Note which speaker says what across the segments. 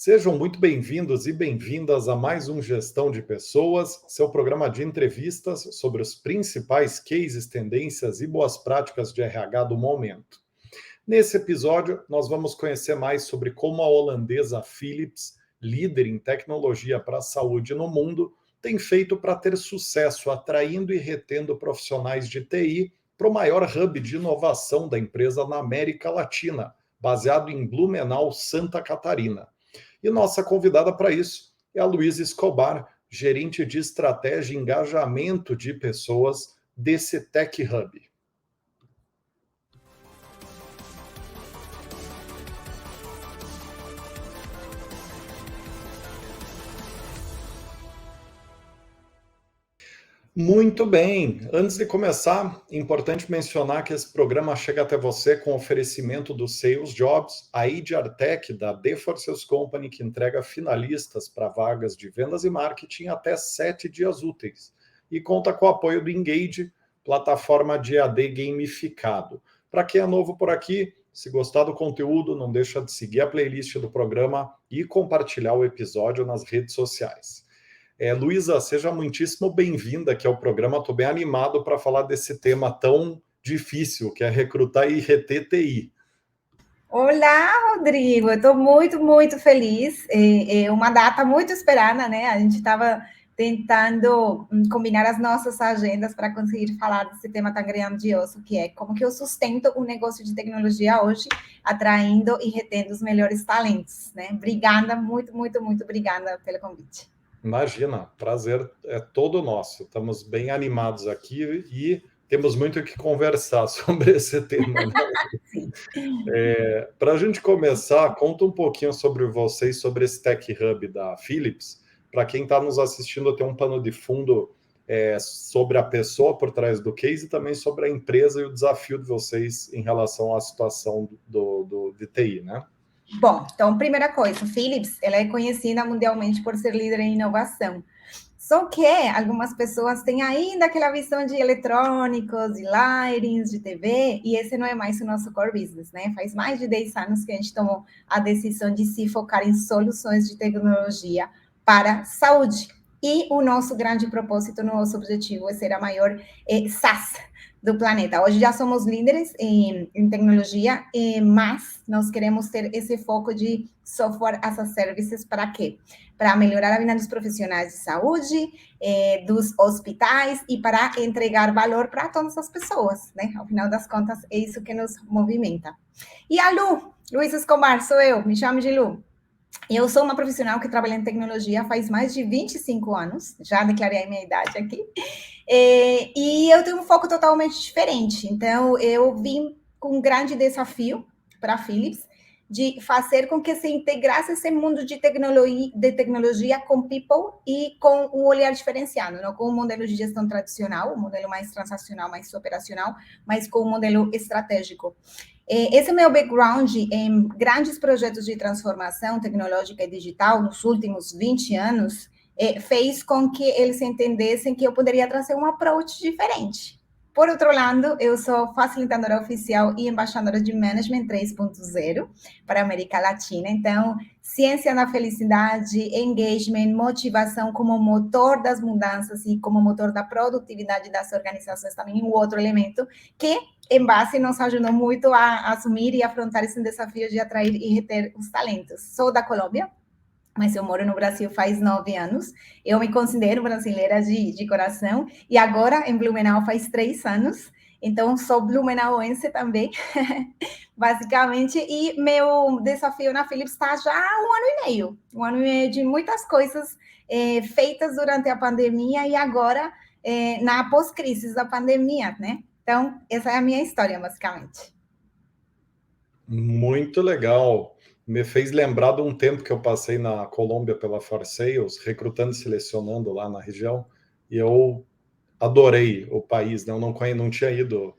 Speaker 1: Sejam muito bem-vindos e bem-vindas a mais um Gestão de Pessoas, seu programa de entrevistas sobre os principais cases, tendências e boas práticas de RH do momento. Nesse episódio, nós vamos conhecer mais sobre como a holandesa Philips, líder em tecnologia para a saúde no mundo, tem feito para ter sucesso atraindo e retendo profissionais de TI para o maior hub de inovação da empresa na América Latina, baseado em Blumenau, Santa Catarina. E nossa convidada para isso é a Luísa Escobar, gerente de estratégia e engajamento de pessoas desse Tech Hub. Muito bem. Antes de começar, é importante mencionar que esse programa chega até você com oferecimento do Sales Jobs, a HR Tech da The Forces Company, que entrega finalistas para vagas de vendas e marketing até 7 dias úteis. E conta com o apoio do Engage, plataforma de AD gamificado. Para quem é novo por aqui, se gostar do conteúdo, não deixa de seguir a playlist do programa e compartilhar o episódio nas redes sociais. Luísa, seja muitíssimo bem-vinda aqui ao programa. Estou bem animado para falar desse tema tão difícil, que é recrutar e reter TI.
Speaker 2: Olá, Rodrigo. Eu estou muito feliz. É uma data muito esperada, né? A gente estava tentando combinar as nossas agendas para conseguir falar desse tema tão grandioso, que é como que eu sustento um negócio de tecnologia hoje, atraindo e retendo os melhores talentos, né? Obrigada, muito obrigada pelo convite.
Speaker 1: Imagina, prazer é todo nosso. Estamos bem animados aqui e temos muito o que conversar sobre esse tema, né?
Speaker 2: Sim.
Speaker 1: Para a gente começar, conta um pouquinho sobre vocês, sobre esse Tech Hub da Philips. Para quem está nos assistindo, tem um pano de fundo sobre a pessoa por trás do case e também sobre a empresa e o desafio de vocês em relação à situação de TI, né?
Speaker 2: Bom, então, primeira coisa, Philips, ela é conhecida mundialmente por ser líder em inovação. Só que algumas pessoas têm ainda aquela visão de eletrônicos, de lightings, de TV, e esse não é mais o nosso core business, né? Faz mais de 10 anos que a gente tomou a decisão de se focar em soluções de tecnologia para saúde. E o nosso grande propósito, nosso objetivo é ser a maior SaaS do planeta. Hoje já somos líderes em tecnologia, mas nós queremos ter esse foco de software as a services para quê? Para melhorar a vida dos profissionais de saúde, dos hospitais e para entregar valor para todas as pessoas, né? Ao final das contas, é isso que nos movimenta. E a Luísa Escobar, sou eu, me chamo de Lu. Eu sou uma profissional que trabalha em tecnologia faz mais de 25 anos, já declarei a minha idade aqui, e eu tenho um foco totalmente diferente. Então, eu vim com um grande desafio para a Philips, de fazer com que se integrasse esse mundo de tecnologia com people e com um olhar diferenciado, não com um modelo de gestão tradicional, um modelo mais transacional, mais operacional, mas com um modelo estratégico. Esse é o meu background em grandes projetos de transformação tecnológica e digital nos últimos 20 anos, fez com que eles entendessem que eu poderia trazer um approach diferente. Por outro lado, eu sou facilitadora oficial e embaixadora de Management 3.0 para a América Latina. Então, ciência da felicidade, engagement, motivação como motor das mudanças e como motor da produtividade das organizações também, um outro elemento que, em base, nos ajudou muito a assumir e afrontar esse desafio de atrair e reter os talentos. Sou da Colômbia, mas eu moro no Brasil faz 9 anos. Eu me considero brasileira de coração. E agora, em Blumenau, faz 3 anos. Então, sou blumenauense também, basicamente. E meu desafio na Philips está já há 1 ano e meio. 1 ano e meio de muitas coisas feitas durante a pandemia e agora na pós-crise da pandemia, né? Então, essa é a minha história, basicamente.
Speaker 1: Muito legal. Me fez lembrar de um tempo que eu passei na Colômbia pela For Sales, recrutando e selecionando lá na região, e eu adorei o país, né? Eu não tinha ido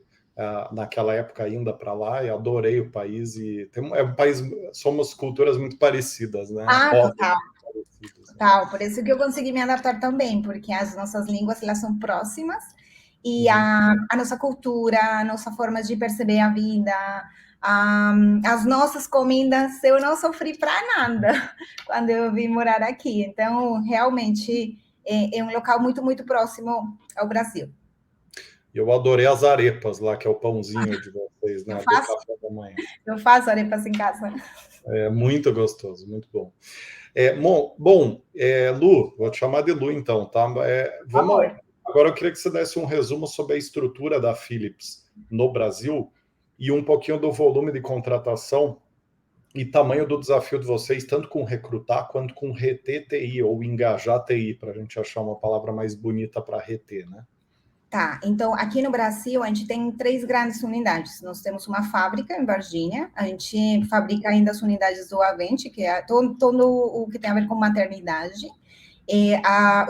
Speaker 1: naquela época ainda para lá, e adorei o país, e é um país, somos culturas muito parecidas, né?
Speaker 2: Total. Total, por isso que eu consegui me adaptar também, porque as nossas línguas, elas são próximas, e a nossa cultura, a nossa forma de perceber a vida, as nossas comidas, eu não sofri para nada quando eu vim morar aqui. Então, realmente, é um local muito, muito próximo ao Brasil.
Speaker 1: Eu adorei as arepas lá, que é o pãozinho de vocês,
Speaker 2: Eu
Speaker 1: né? Do
Speaker 2: faço,
Speaker 1: café da manhã.
Speaker 2: eu faço arepas em casa.
Speaker 1: É muito gostoso, muito bom. Lu, vou te chamar de Lu então, tá?
Speaker 2: Por favor.
Speaker 1: Agora eu queria que você desse um resumo sobre a estrutura da Philips no Brasil e um pouquinho do volume de contratação e tamanho do desafio de vocês, tanto com recrutar quanto com reter TI ou engajar TI, para a gente achar uma palavra mais bonita para reter, né?
Speaker 2: Tá, então aqui no Brasil a gente tem 3 grandes unidades. Nós temos uma fábrica em Varginha, a gente fabrica ainda as unidades do Avente, que é todo o que tem a ver com maternidade,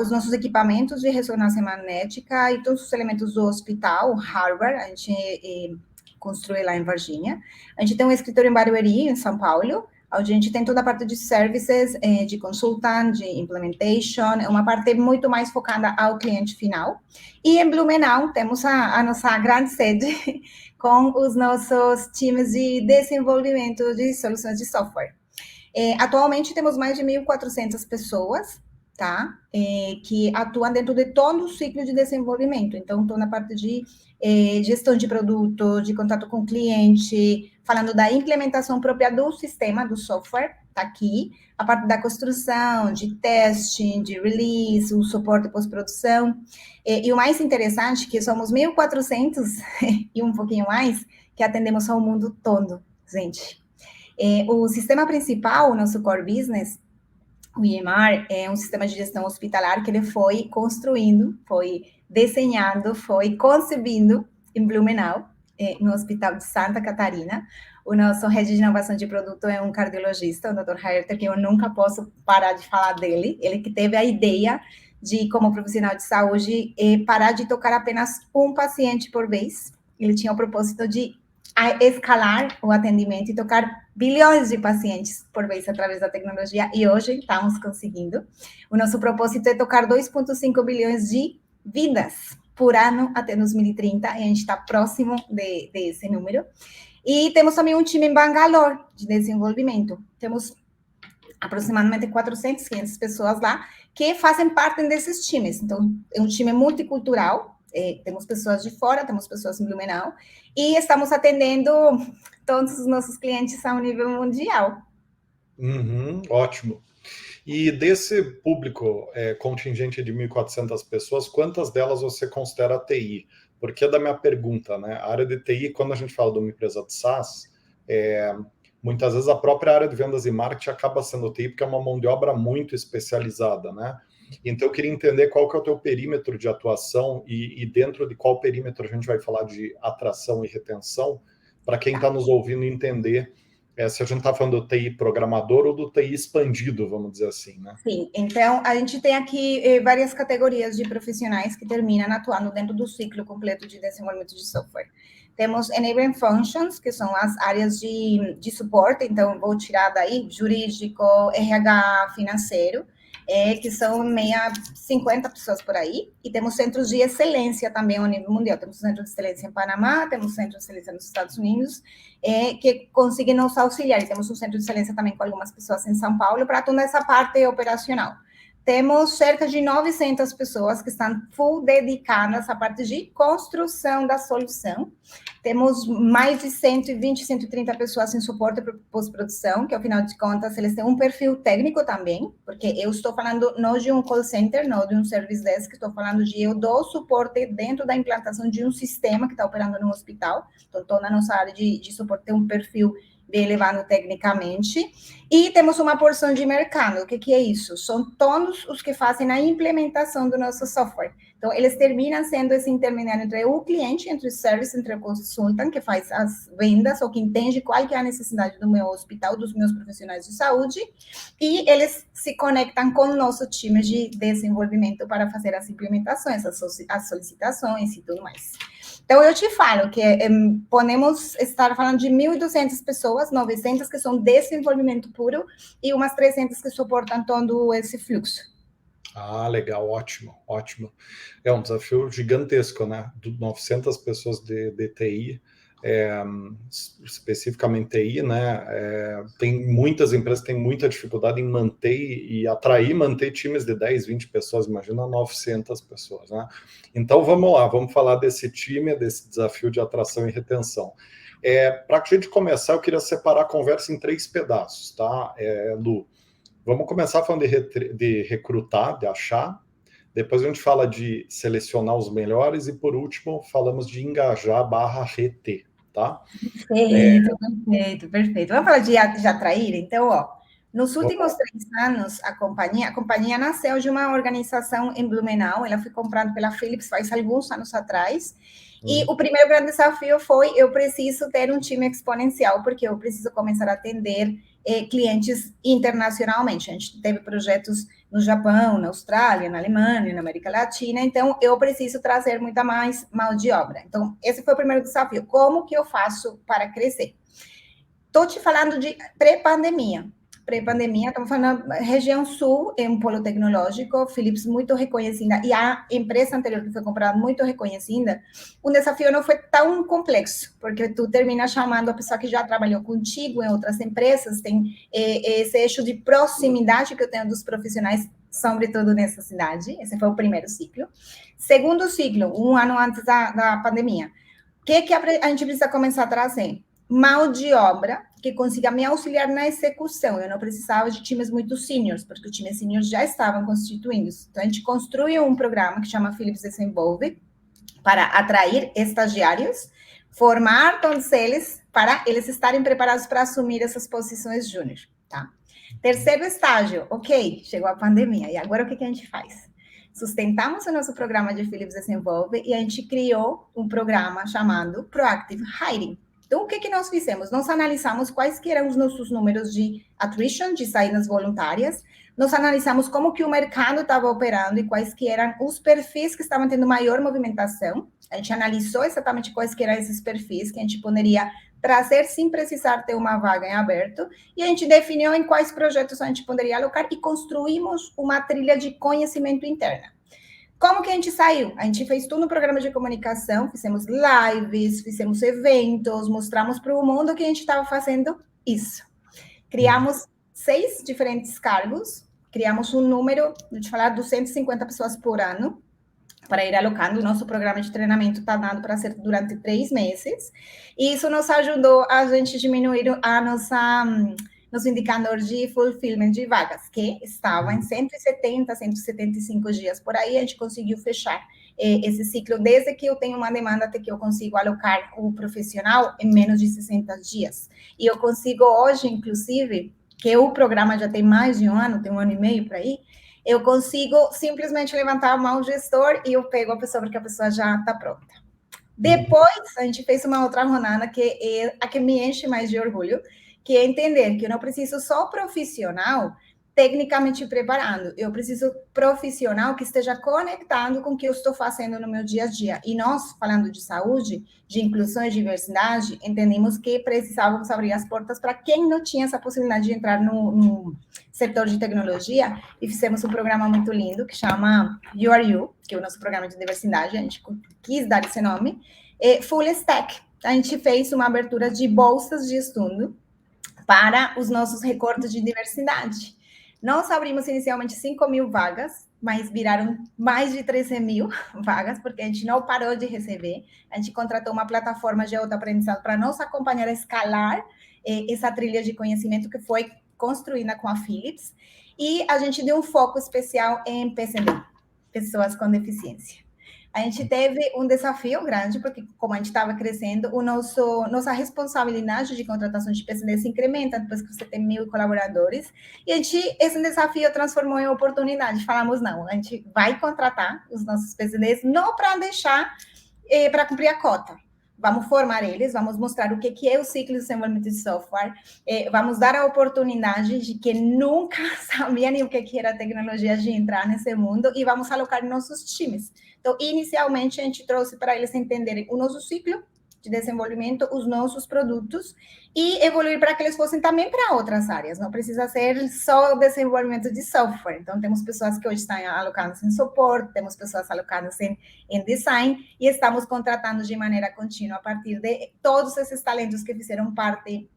Speaker 2: os nossos equipamentos de ressonância magnética e todos os elementos do hospital, Harvard, a gente construiu lá em Varginha. A gente tem um escritório em Barueri, em São Paulo, onde a gente tem toda a parte de services, de consultant, de implementation, é uma parte muito mais focada ao cliente final. E em Blumenau temos a nossa grande sede com os nossos times de desenvolvimento de soluções de software. Atualmente temos mais de 1.400 pessoas, tá? Que atuam dentro de todo o ciclo de desenvolvimento. Então, estou na parte de gestão de produto, de contato com o cliente, falando da implementação própria do sistema, do software, tá aqui. A parte da construção, de testing, de release, o suporte pós-produção. E o mais interessante é que somos 1.400 e um pouquinho mais, que atendemos ao mundo todo, gente. O sistema principal, o nosso core business, o EMR, é um sistema de gestão hospitalar que ele foi construindo, foi desenhado, foi concebido em Blumenau, no Hospital de Santa Catarina. O nosso head de inovação de produto é um cardiologista, o Dr. Herter, que eu nunca posso parar de falar dele. Ele que teve a ideia de, como profissional de saúde, parar de tocar apenas um paciente por vez. Ele tinha o propósito de escalar o atendimento e tocar bilhões de pacientes por vez através da tecnologia, e hoje estamos conseguindo. O nosso propósito é tocar 2,5 bilhões de vidas por ano até 2030, e a gente está próximo desse número. E temos também um time em Bangalore de desenvolvimento. Temos aproximadamente 400, 500 pessoas lá que fazem parte desses times. Então, é um time multicultural. Temos pessoas de fora, temos pessoas em Blumenau, e estamos atendendo todos os nossos clientes a um nível mundial.
Speaker 1: Ótimo. E desse público contingente de 1.400 pessoas, quantas delas você considera TI? Porque é da minha pergunta, né? A área de TI, quando a gente fala de uma empresa de SaaS, muitas vezes a própria área de vendas e marketing acaba sendo TI, porque é uma mão de obra muito especializada, né? Então, eu queria entender qual que é o teu perímetro de atuação e dentro de qual perímetro a gente vai falar de atração e retenção, para quem está nos ouvindo entender se a gente está falando do TI programador ou do TI expandido, vamos dizer assim, né?
Speaker 2: Sim, então a gente tem aqui várias categorias de profissionais que terminam atuando dentro do ciclo completo de desenvolvimento de software. Temos Enabling Functions, que são as áreas de suporte, então vou tirar daí jurídico, RH, financeiro, que são 50 pessoas por aí, e temos centros de excelência também ao nível mundial. Temos centro de excelência em Panamá, temos centro de excelência nos Estados Unidos, que conseguem nos auxiliar. E temos um centro de excelência também com algumas pessoas em São Paulo para toda essa parte operacional. Temos cerca de 900 pessoas que estão full dedicadas à parte de construção da solução. Temos mais de 120, 130 pessoas em suporte para pós-produção, que, ao final de contas, eles têm um perfil técnico também, porque eu estou falando não de um call center, não de um service desk, estou falando de eu dou suporte dentro da implantação de um sistema que está operando no hospital. Então, toda a nossa área de suporte tem um perfil bem elevado tecnicamente. E temos uma porção de mercado. O que é isso? São todos os que fazem a implementação do nosso software. Então, eles terminam sendo esse intermediário entre o cliente, entre o service, entre o consultant, que faz as vendas, ou que entende qual que é a necessidade do meu hospital, dos meus profissionais de saúde, e eles se conectam com o nosso time de desenvolvimento para fazer as implementações, as solicitações e tudo mais. Então, eu te falo que podemos estar falando de 1.200 pessoas, 900 que são desenvolvimento puro e umas 300 que suportam todo esse fluxo.
Speaker 1: Ah, legal, ótimo, ótimo. É um desafio gigantesco, né? 900 pessoas de TI, especificamente TI, né? Tem muitas empresas que têm muita dificuldade em manter e manter times de 10, 20 pessoas, imagina 900 pessoas, né? Então vamos lá, vamos falar desse time, desse desafio de atração e retenção. Para a gente começar, eu queria separar a conversa em 3 pedaços, tá, Lu? Vamos começar falando de recrutar, de achar. Depois a gente fala de selecionar os melhores e, por último, falamos de engajar / reter, tá?
Speaker 2: Perfeito. Vamos falar de atrair? Então, ó, nos últimos 3 anos, a companhia nasceu de uma organização em Blumenau, ela foi comprada pela Philips faz alguns anos atrás, e o primeiro grande desafio foi, eu preciso ter um time exponencial, porque eu preciso começar a atender clientes internacionalmente. A gente teve projetos no Japão, na Austrália, na Alemanha, na América Latina, então eu preciso trazer muita mais mão de obra. Então, esse foi o primeiro desafio. Como que eu faço para crescer? Estou te falando de pré-pandemia. Pré-pandemia, estamos falando da região sul, é um polo tecnológico, Philips muito reconhecida, e a empresa anterior que foi comprada muito reconhecida, o desafio não foi tão complexo, porque tu termina chamando a pessoa que já trabalhou contigo em outras empresas, tem esse eixo de proximidade que eu tenho dos profissionais, sobretudo nessa cidade, esse foi o primeiro ciclo. Segundo ciclo, 1 ano antes da pandemia, o que a gente precisa começar a trazer? Mão de obra que consiga me auxiliar na execução. Eu não precisava de times muito seniors, porque os times seniors já estavam constituídos. Então, a gente construiu um programa que chama Philips Desenvolve para atrair estagiários, formar todos eles para eles estarem preparados para assumir essas posições júnior, tá? Terceiro estágio, ok, chegou a pandemia, e agora o que a gente faz? Sustentamos o nosso programa de Philips Desenvolve e a gente criou um programa chamado Proactive Hiring. Então, o que nós fizemos? Nós analisamos quais que eram os nossos números de attrition, de saídas voluntárias, nós analisamos como que o mercado estava operando e quais que eram os perfis que estavam tendo maior movimentação. A gente analisou exatamente quais que eram esses perfis que a gente poderia trazer sem precisar ter uma vaga em aberto, e a gente definiu em quais projetos a gente poderia alocar e construímos uma trilha de conhecimento interna. Como que a gente saiu? A gente fez tudo no programa de comunicação, fizemos lives, fizemos eventos, mostramos para o mundo que a gente estava fazendo isso. Criamos 6 diferentes cargos, criamos um número, vou te falar, 250 pessoas por ano, para ir alocando. O nosso programa de treinamento está dado para ser durante 3 meses, e isso nos ajudou a gente diminuir nosso indicador de fulfillment de vagas, que estava em 170, 175 dias. Por aí, a gente conseguiu fechar esse ciclo, desde que eu tenho uma demanda até que eu consigo alocar o profissional em menos de 60 dias. E eu consigo hoje, inclusive, que o programa já tem mais de 1 ano, tem 1 ano e meio por aí, eu consigo simplesmente levantar a mão do gestor e eu pego a pessoa, porque a pessoa já está pronta. Depois, a gente fez uma outra jornada que é a que me enche mais de orgulho, que é entender que eu não preciso só profissional tecnicamente preparando, eu preciso profissional que esteja conectado com o que eu estou fazendo no meu dia a dia. E nós, falando de saúde, de inclusão e diversidade, entendemos que precisávamos abrir as portas para quem não tinha essa possibilidade de entrar no setor de tecnologia, e fizemos um programa muito lindo que chama You Are You, que é o nosso programa de diversidade, a gente quis dar esse nome, Full Stack. A gente fez uma abertura de bolsas de estudo para os nossos recortes de diversidade. Nós abrimos inicialmente 5.000 vagas, mas viraram mais de 13.000 vagas, porque a gente não parou de receber. A gente contratou uma plataforma de autoaprendizado para nos acompanhar a escalar essa trilha de conhecimento que foi construída com a Philips. E a gente deu um foco especial em PCD, pessoas com deficiência. A gente teve um desafio grande, porque como a gente estava crescendo, nossa responsabilidade de contratação de PCD se incrementa depois que você tem 1.000 colaboradores, e esse desafio transformou em oportunidade. Falamos, não, a gente vai contratar os nossos PCDs, não para deixar, para cumprir a cota. Vamos formar eles, vamos mostrar o que é o ciclo de desenvolvimento de software, vamos dar a oportunidade de que nunca sabia nem o que era a tecnologia de entrar nesse mundo, e vamos alocar nossos times. Então, inicialmente, a gente trouxe para eles entenderem o nosso ciclo, de desenvolvimento os nossos produtos e evoluir para que eles fossem também para outras áreas. Não precisa ser só o desenvolvimento de software. Então, temos pessoas que hoje estão alocadas em suporte, temos pessoas alocadas em design e estamos contratando de maneira contínua a partir de todos esses talentos que fizeram parte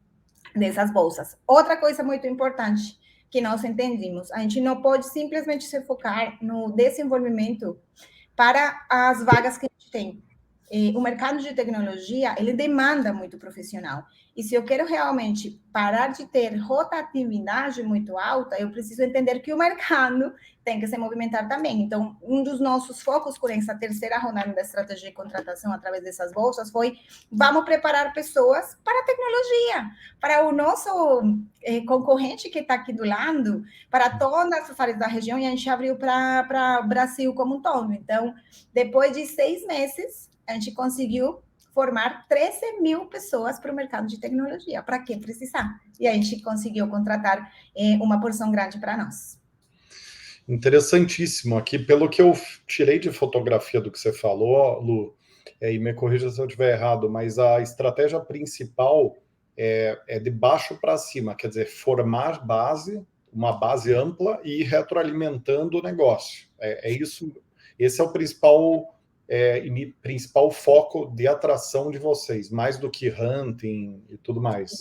Speaker 2: dessas bolsas. Outra coisa muito importante que nós entendemos, a gente não pode simplesmente se focar no desenvolvimento para as vagas que a gente tem. O mercado de tecnologia, ele demanda muito profissional. E se eu quero realmente parar de ter rotatividade muito alta, eu preciso entender que o mercado tem que se movimentar também. Então, um dos nossos focos com essa terceira rodada da estratégia de contratação através dessas bolsas foi: vamos preparar pessoas para a tecnologia, para o nosso concorrente que está aqui do lado, para todas as áreas da região, e a gente abriu para o Brasil como um todo. Então, depois de 6 meses, a gente conseguiu formar 13 mil pessoas para o mercado de tecnologia. Para que precisar? E a gente conseguiu contratar uma porção grande para nós.
Speaker 1: Interessantíssimo. Aqui, pelo que eu tirei de fotografia do que você falou, Lu, e me corrija se eu estiver errado, mas a estratégia principal é de baixo para cima, quer dizer, formar base, uma base ampla e ir retroalimentando o negócio. É isso. Esse é o principal foco de atração de vocês, mais do que hunting e tudo mais.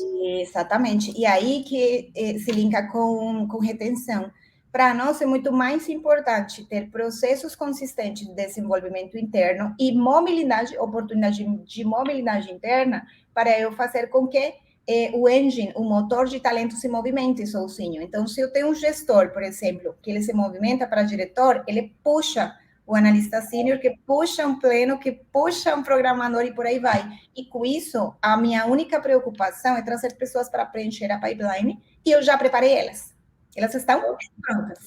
Speaker 2: Exatamente. E aí que se linka com retenção. Para nós é muito mais importante ter processos consistentes de desenvolvimento interno e mobilidade, oportunidade de mobilidade interna, para eu fazer com que o engine, o motor de talento, se movimente sozinho. Então, se eu tenho um gestor, por exemplo, que ele se movimenta para diretor, ele puxa o analista sênior, que puxa um pleno, que puxa um programador e por aí vai. E com isso, a minha única preocupação é trazer pessoas para preencher a pipeline e eu já preparei elas. Elas estão prontas.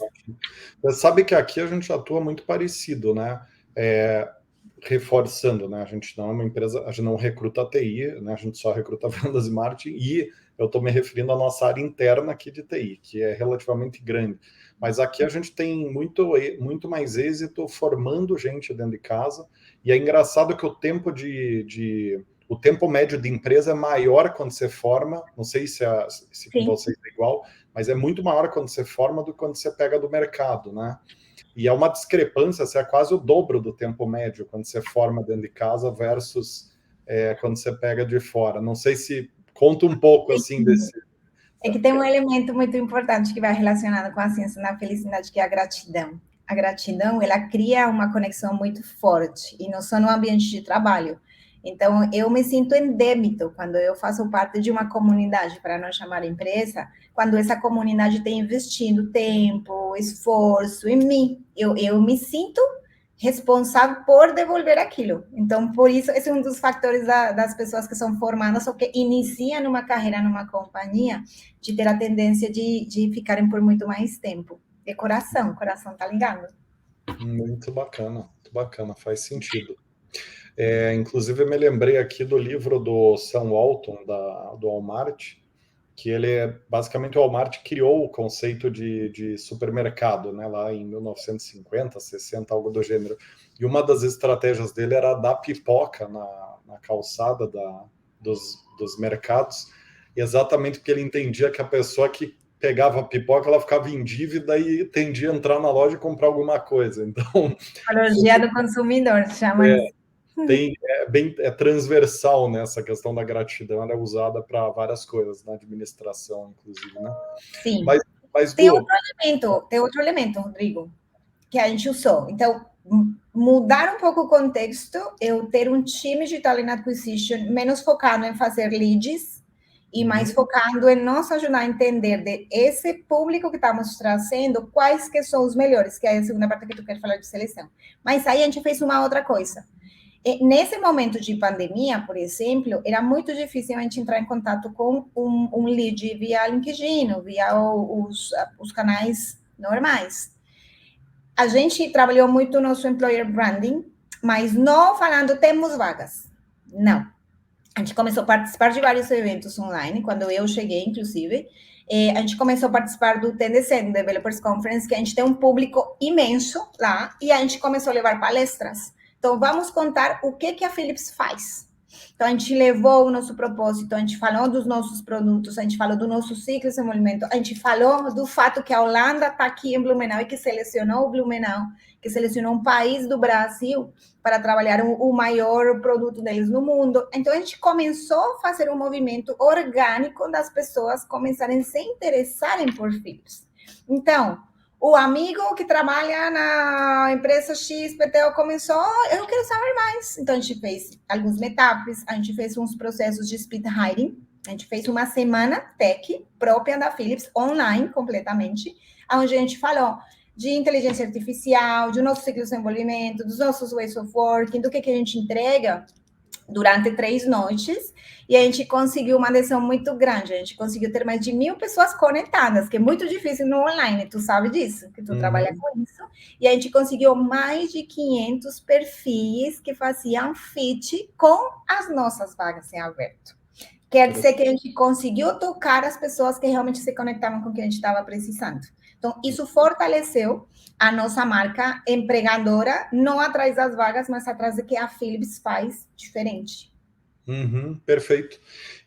Speaker 1: Você sabe que aqui a gente atua muito parecido, né? Reforçando, né? A gente não é uma empresa, a gente não recruta TI, né? A gente só recruta vendas e marketing, e eu estou me referindo à nossa área interna aqui de TI, que é relativamente grande. Mas aqui a gente tem muito mais êxito formando gente dentro de casa, e é engraçado que o tempo o tempo médio de empresa é maior quando você forma, não sei se com vocês é igual, mas é muito maior quando você forma do que quando você pega do mercado, né? E é uma discrepância, é quase o dobro do tempo médio quando você forma dentro de casa versus quando você pega de fora. Não sei se conta um pouco assim desse...
Speaker 2: É que tem um elemento muito importante que vai relacionado com a ciência da felicidade, que é a gratidão. A gratidão, ela cria uma conexão muito forte, e não só no ambiente de trabalho. Então, eu me sinto em débito quando eu faço parte de uma comunidade, para não chamar empresa, quando essa comunidade tem investido tempo, esforço em mim. Eu me sinto responsável por devolver aquilo. Então, por isso, esse é um dos fatores das pessoas que são formadas ou que iniciam uma carreira numa companhia, de ter a tendência de ficarem por muito mais tempo. É coração, o coração tá ligado.
Speaker 1: Muito bacana, faz sentido. Inclusive, eu me lembrei aqui do livro do Sam Walton, do Walmart, que basicamente o Walmart criou o conceito de supermercado, né, lá em 1950, 60, algo do gênero. E uma das estratégias dele era dar pipoca na calçada dos mercados, exatamente porque ele entendia que a pessoa que pegava a pipoca, ela ficava em dívida e tendia a entrar na loja e comprar alguma coisa. Então,
Speaker 2: psicologia do consumidor, chama isso.
Speaker 1: É transversal, né? Essa questão da gratidão, ela é usada para várias coisas, na administração, inclusive, né?
Speaker 2: Sim.
Speaker 1: Mas
Speaker 2: tem outro elemento, Rodrigo, que a gente usou. Então, mudar um pouco o contexto, eu ter um time de talent acquisition menos focado em fazer leads e mais focado em nos ajudar a entender de esse público que estamos trazendo, quais que são os melhores, que é a segunda parte que tu quer falar de seleção. Mas aí a gente fez uma outra coisa. Nesse momento de pandemia, por exemplo, era muito difícil a gente entrar em contato com um lead via LinkedIn, via os canais normais. A gente trabalhou muito o nosso employer branding, mas não falando temos vagas. Não. A gente começou a participar de vários eventos online, quando eu cheguei, inclusive. A gente começou a participar do TDC, do Developers Conference, que a gente tem um público imenso lá, e a gente começou a levar palestras. Então, vamos contar o que a Philips faz. Então, a gente levou o nosso propósito, a gente falou dos nossos produtos, a gente falou do nosso ciclo de desenvolvimento, a gente falou do fato que a Holanda está aqui em Blumenau e que selecionou o Blumenau, que selecionou um país do Brasil para trabalhar o maior produto deles no mundo. Então, a gente começou a fazer um movimento orgânico das pessoas começarem a se interessarem por Philips. Então, o amigo que trabalha na empresa XPTO começou, eu quero saber mais. Então, a gente fez alguns meetups, a gente fez uns processos de speed hiring, a gente fez uma semana tech própria da Philips, online, completamente, onde a gente falou de inteligência artificial, do nosso ciclo de desenvolvimento, dos nossos ways of working, do que a gente entrega durante 3 noites, e a gente conseguiu uma adesão muito grande, a gente conseguiu ter mais de 1.000 pessoas conectadas, que é muito difícil no online, tu sabe disso, que tu trabalha com isso, e a gente conseguiu mais de 500 perfis que faziam fit com as nossas vagas em aberto. Quer dizer que a gente conseguiu tocar as pessoas que realmente se conectavam com o que a gente estava precisando. Então, isso fortaleceu a nossa marca empregadora, não atrás das vagas, mas atrás do que a Philips faz diferente.
Speaker 1: Perfeito.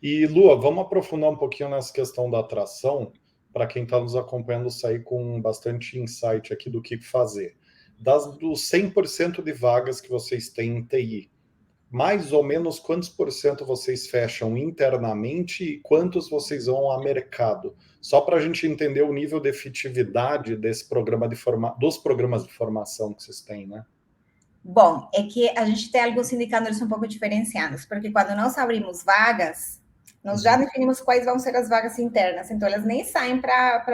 Speaker 1: E, Lua, vamos aprofundar um pouquinho nessa questão da atração, para quem está nos acompanhando sair com bastante insight aqui do que fazer. Dos 100% de vagas que vocês têm em TI, mais ou menos quantos por cento vocês fecham internamente e quantos vocês vão a mercado? Só para a gente entender o nível de efetividade desse programa dos programas de formação que vocês têm, né?
Speaker 2: Bom, é que a gente tem alguns indicadores um pouco diferenciados, porque quando nós abrimos vagas, nós já definimos quais vão ser as vagas internas, então elas nem saem para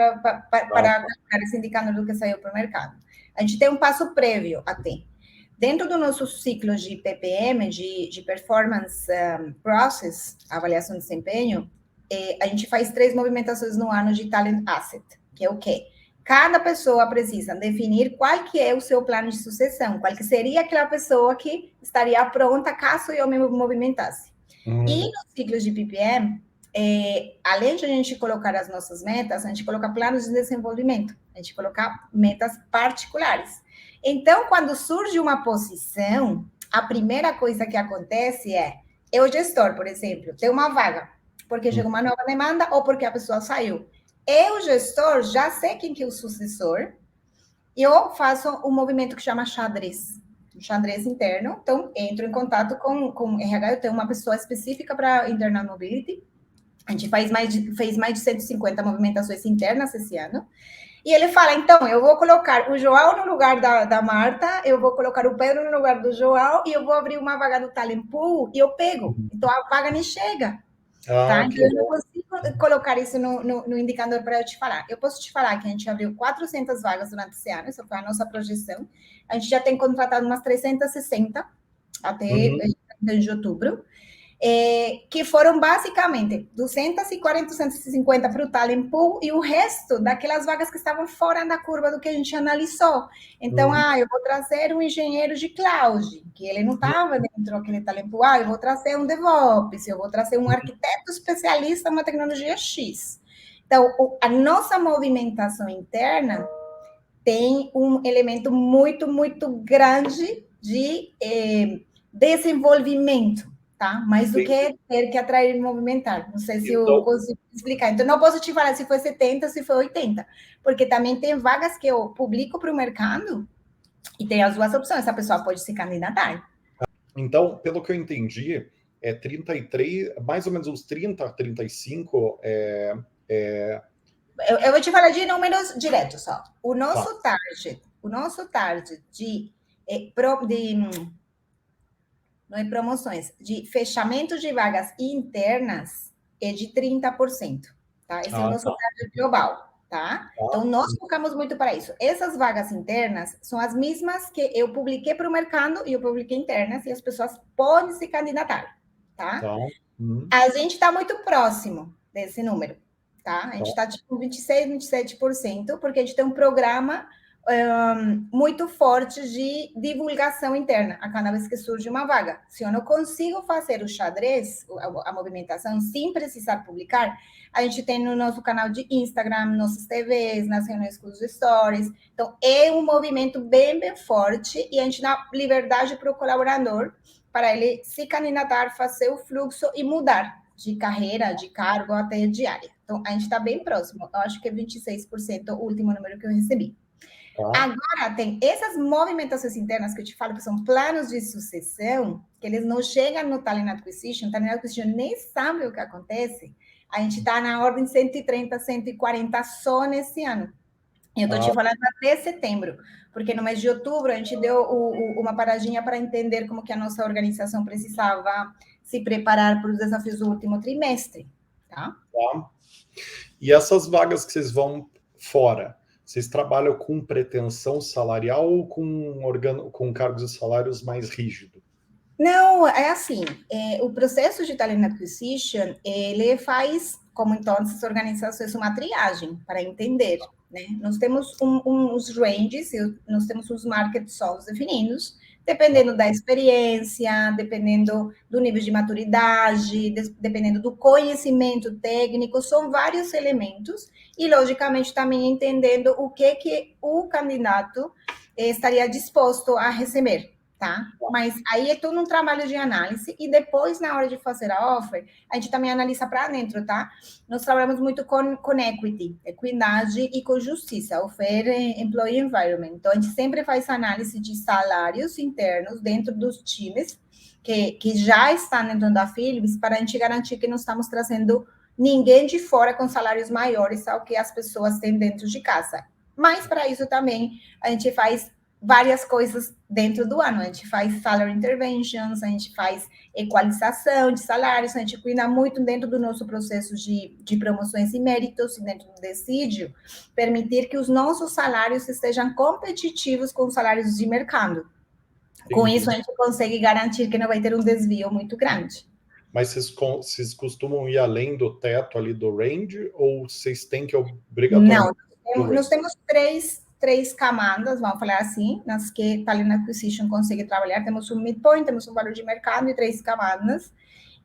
Speaker 2: esse indicador do que saiu para o mercado. A gente tem um passo prévio até. Dentro do nosso ciclo de PPM, de Performance Process, avaliação de desempenho, a gente faz 3 movimentações no ano de Talent Asset, que é o quê? Cada pessoa precisa definir qual que é o seu plano de sucessão, qual que seria aquela pessoa que estaria pronta caso eu me movimentasse. E nos ciclos de PPM, além de a gente colocar as nossas metas, a gente coloca planos de desenvolvimento, a gente coloca metas particulares. Então, quando surge uma posição, a primeira coisa que acontece é o gestor, por exemplo, tem uma vaga, porque chegou uma nova demanda ou porque a pessoa saiu. Eu, gestor, já sei quem que é o sucessor, e eu faço um movimento que chama xadrez, um xadrez interno. Então, entro em contato com RH, eu tenho uma pessoa específica para internal mobility, a gente fez mais de 150 movimentações internas esse ano, e ele fala, então, eu vou colocar o João no lugar da Marta, eu vou colocar o Pedro no lugar do João, e eu vou abrir uma vaga do Talent Pool, e eu pego. Então, a vaga nem chega. Tá? Então, eu não consigo colocar isso no indicador para eu te falar. Eu posso te falar que a gente abriu 400 vagas durante esse ano, essa foi a nossa projeção. A gente já tem contratado umas 360 até de outubro, que foram basicamente 240, 250 para o Talent Pool e o resto daquelas vagas que estavam fora da curva do que a gente analisou. Então, eu vou trazer um engenheiro de cloud, que ele não estava dentro daquele Talent Pool. Eu vou trazer um DevOps, eu vou trazer um arquiteto especialista em uma tecnologia X. Então, a nossa movimentação interna tem um elemento muito, muito grande de desenvolvimento. Tá? Mais do que ter que atrair e movimentar. Não sei se eu consigo explicar. Então, não posso te falar se foi 70, se foi 80, porque também tem vagas que eu publico para o mercado e tem as 2 opções. A pessoa pode se candidatar.
Speaker 1: Então, pelo que eu entendi, 33, mais ou menos uns 30, 35.
Speaker 2: Eu vou te falar de números diretos só. O nosso target não é promoções, de fechamento de vagas internas é de 30%, tá? Esse é o nosso target global, tá? Então, nós focamos muito para isso. Essas vagas internas são as mesmas que eu publiquei para o mercado e eu publiquei internas e as pessoas podem se candidatar, tá? A gente está muito próximo desse número, tá? A gente está tipo 26%, 27%, porque a gente tem um programa muito forte de divulgação interna a cada vez que surge uma vaga. Se eu não consigo fazer o xadrez, a movimentação, sem precisar publicar, a gente tem no nosso canal de Instagram, nossas TVs, nas reuniões com os stories. Então, é um movimento bem, bem forte e a gente dá liberdade para o colaborador para ele se candidatar, fazer o fluxo e mudar de carreira, de cargo até de área. Então, a gente está bem próximo. Eu acho que é 26% o último número que eu recebi.
Speaker 1: Tá.
Speaker 2: Agora, tem essas movimentações internas que eu te falo, que são planos de sucessão, que eles não chegam no Talent Acquisition, o Talent Acquisition nem sabe o que acontece. A gente está na ordem 130, 140 só nesse ano. Eu estou te falando até setembro, porque no mês de outubro a gente deu uma paradinha para entender como que a nossa organização precisava se preparar para os desafios do último trimestre, tá?
Speaker 1: Tá. E essas vagas que vocês vão fora, vocês trabalham com pretensão salarial ou com cargos e salários mais rígidos?
Speaker 2: Não, é assim, o processo de Talent Acquisition, ele faz, como em todas as organizações, uma triagem para entender, né? Nós temos uns ranges, nós temos os market solos definidos, dependendo da experiência, dependendo do nível de maturidade, dependendo do conhecimento técnico, são vários elementos, e, logicamente, também entendendo o que o candidato estaria disposto a receber. Tá? Mas aí é todo um trabalho de análise e depois, na hora de fazer a offer, a gente também analisa para dentro, tá? Nós trabalhamos muito com equity, equidade e com justiça, o Fair Employee Environment. Então, a gente sempre faz análise de salários internos dentro dos times que já estão dentro da Philips para a gente garantir que não estamos trazendo ninguém de fora com salários maiores ao que as pessoas têm dentro de casa. Mas, para isso também, a gente faz várias coisas dentro do ano. A gente faz salary interventions, a gente faz equalização de salários, a gente cuida muito dentro do nosso processo de promoções e méritos, dentro do decídio, permitir que os nossos salários estejam competitivos com os salários de mercado. Entendi. Com isso, a gente consegue garantir que não vai ter um desvio muito grande.
Speaker 1: Mas vocês costumam ir além do teto ali do range, ou vocês têm que obrigatoriamente...
Speaker 2: Não, nós temos três camadas, vamos falar assim, nas que Talent Acquisition consegue trabalhar. Temos um midpoint, temos um valor de mercado e 3 camadas.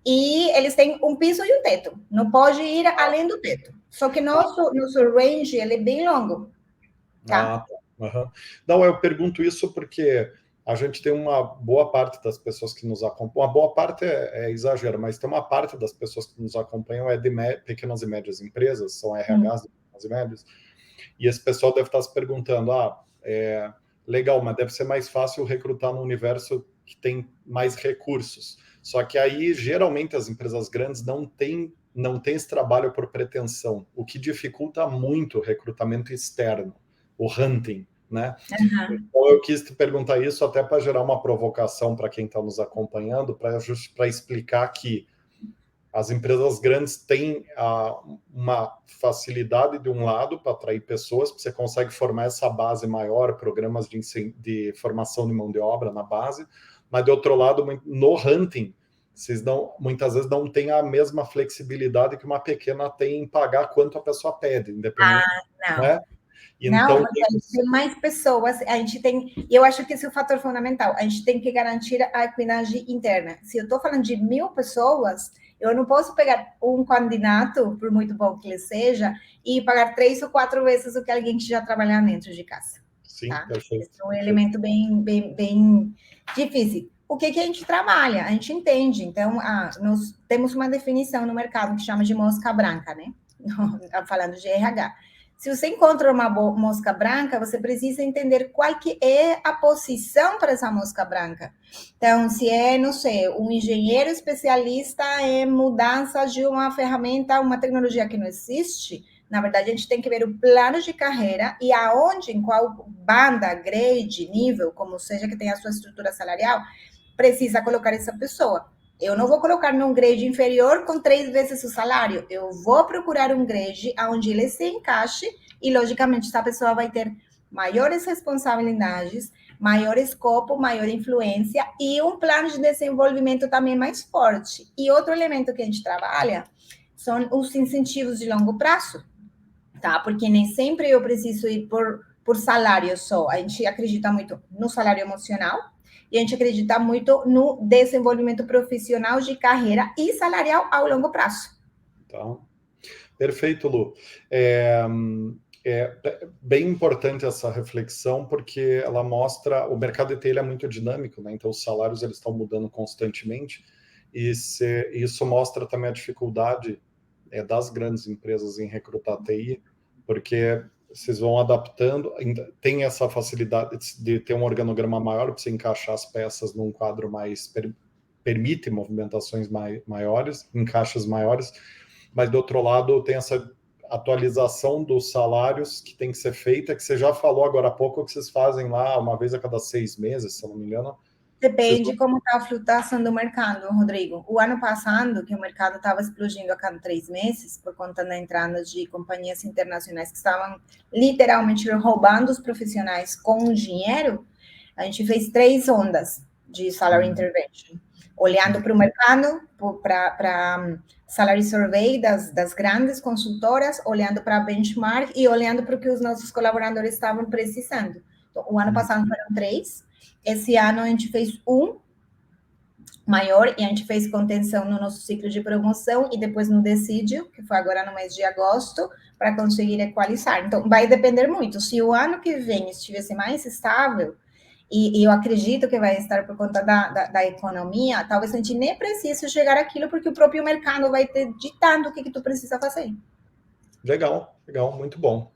Speaker 2: E eles têm um piso e um teto. Não pode ir além do teto. Só que nosso range, ele é bem longo. Tá?
Speaker 1: Uhum. Não, eu pergunto isso porque a gente tem uma boa parte das pessoas que nos acompanham, uma boa parte é exagero, mas tem uma parte das pessoas que nos acompanham é de pequenas e médias empresas, são RHs de pequenas e médias. E esse pessoal deve estar se perguntando, legal, mas deve ser mais fácil recrutar no universo que tem mais recursos. Só que aí, geralmente, as empresas grandes não têm esse trabalho por pretensão, o que dificulta muito o recrutamento externo, o hunting, né? Uhum. Então, eu quis te perguntar isso até para gerar uma provocação para quem está nos acompanhando, para explicar que as empresas grandes têm uma facilidade de um lado para atrair pessoas, você consegue formar essa base maior, programas de formação de mão de obra na base, mas de outro lado, no hunting, vocês muitas vezes não têm a mesma flexibilidade que uma pequena tem em pagar quanto a pessoa pede, independente.
Speaker 2: Não.
Speaker 1: Né?
Speaker 2: Então, não, a gente tem mais pessoas, a gente tem, e eu acho que esse é o fator fundamental, a gente tem que garantir a equidade interna. Se eu estou falando de 1.000 pessoas, eu não posso pegar um candidato, por muito bom que ele seja, e pagar 3 ou 4 vezes o que alguém que já trabalha dentro de casa.
Speaker 1: Sim,
Speaker 2: tá?
Speaker 1: Perfeito.
Speaker 2: Esse é um elemento bem difícil. O que a gente trabalha? A gente entende. Então, nós temos uma definição no mercado que chama de mosca branca, né? Falando de RH. Se você encontra uma mosca branca, você precisa entender qual que é a posição para essa mosca branca. Então, se é, não sei, um engenheiro especialista em mudança de uma ferramenta, uma tecnologia que não existe, na verdade, a gente tem que ver o plano de carreira e aonde, em qual banda, grade, nível, como seja que tenha a sua estrutura salarial, precisa colocar essa pessoa. Eu não vou colocar num grade inferior com 3 vezes o salário. Eu vou procurar um grade onde ele se encaixe e, logicamente, essa pessoa vai ter maiores responsabilidades, maior escopo, maior influência e um plano de desenvolvimento também mais forte. E outro elemento que a gente trabalha são os incentivos de longo prazo, tá? Porque nem sempre eu preciso ir por salário só. A gente acredita muito no salário emocional, e a gente acredita muito no desenvolvimento profissional de carreira e salarial ao longo prazo.
Speaker 1: Então, perfeito, Lu. É bem importante essa reflexão, porque ela mostra, o mercado de TI ele é muito dinâmico, né? Então os salários eles estão mudando constantemente, e isso mostra também a dificuldade das grandes empresas em recrutar TI, porque vocês vão adaptando, tem essa facilidade de ter um organograma maior para você encaixar as peças num quadro mais permite movimentações maiores, encaixes maiores, mas do outro lado tem essa atualização dos salários que tem que ser feita, que você já falou agora há pouco, que vocês fazem lá uma vez a cada 6 meses, se eu não me engano.
Speaker 2: Depende de como está a flutuação do mercado, Rodrigo. O ano passado, que o mercado estava explodindo a cada 3 meses, por conta da entrada de companhias internacionais que estavam literalmente roubando os profissionais com dinheiro, a gente fez 3 ondas de salary intervention, olhando para o mercado, para salary survey das grandes consultoras, olhando para benchmark e olhando para o que os nossos colaboradores estavam precisando. Então, o ano passado foram 3. Esse ano a gente fez um maior e a gente fez contenção no nosso ciclo de promoção e depois no decídio, que foi agora no mês de agosto, para conseguir equalizar. Então, vai depender muito. Se o ano que vem estivesse mais estável, e eu acredito que vai estar por conta da economia, talvez a gente nem precise chegar àquilo, porque o próprio mercado vai ter ditando o que tu precisa fazer.
Speaker 1: Legal, muito bom.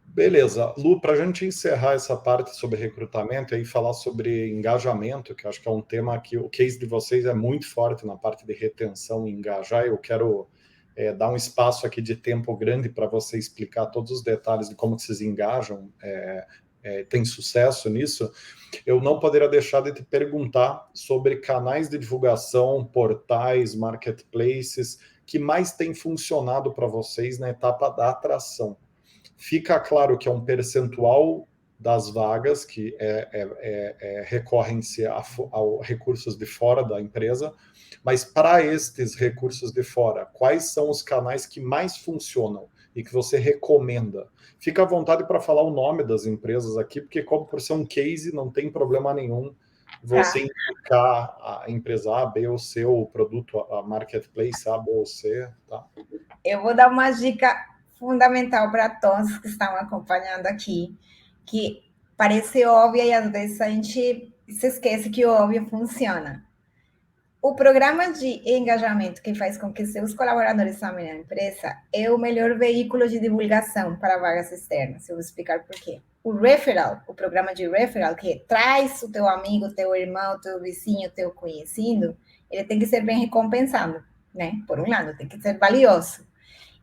Speaker 1: Beleza, Lu, para a gente encerrar essa parte sobre recrutamento e falar sobre engajamento, que eu acho que é um tema que o case de vocês é muito forte na parte de retenção e engajar, eu quero dar um espaço aqui de tempo grande para você explicar todos os detalhes de como vocês engajam, tem sucesso nisso. Eu não poderia deixar de te perguntar sobre canais de divulgação, portais, marketplaces, que mais tem funcionado para vocês na etapa da atração. Fica claro que é um percentual das vagas que recorrem-se a recursos de fora da empresa, mas para estes recursos de fora, quais são os canais que mais funcionam e que você recomenda? Fica à vontade para falar o nome das empresas aqui, porque como por ser um case, não tem problema nenhum você indicar a empresa A, B ou C, ou o produto, a marketplace A, B ou C, tá?
Speaker 2: Eu vou dar uma dica fundamental para todos que estão acompanhando aqui, que parece óbvia e às vezes a gente se esquece que o óbvio funciona. O programa de engajamento que faz com que seus colaboradores amem a empresa é o melhor veículo de divulgação para vagas externas. Eu vou explicar por quê. O referral, o programa de referral, que traz o teu amigo, o teu irmão, o teu vizinho, o teu conhecido, ele tem que ser bem recompensado, né? Por um lado, tem que ser valioso.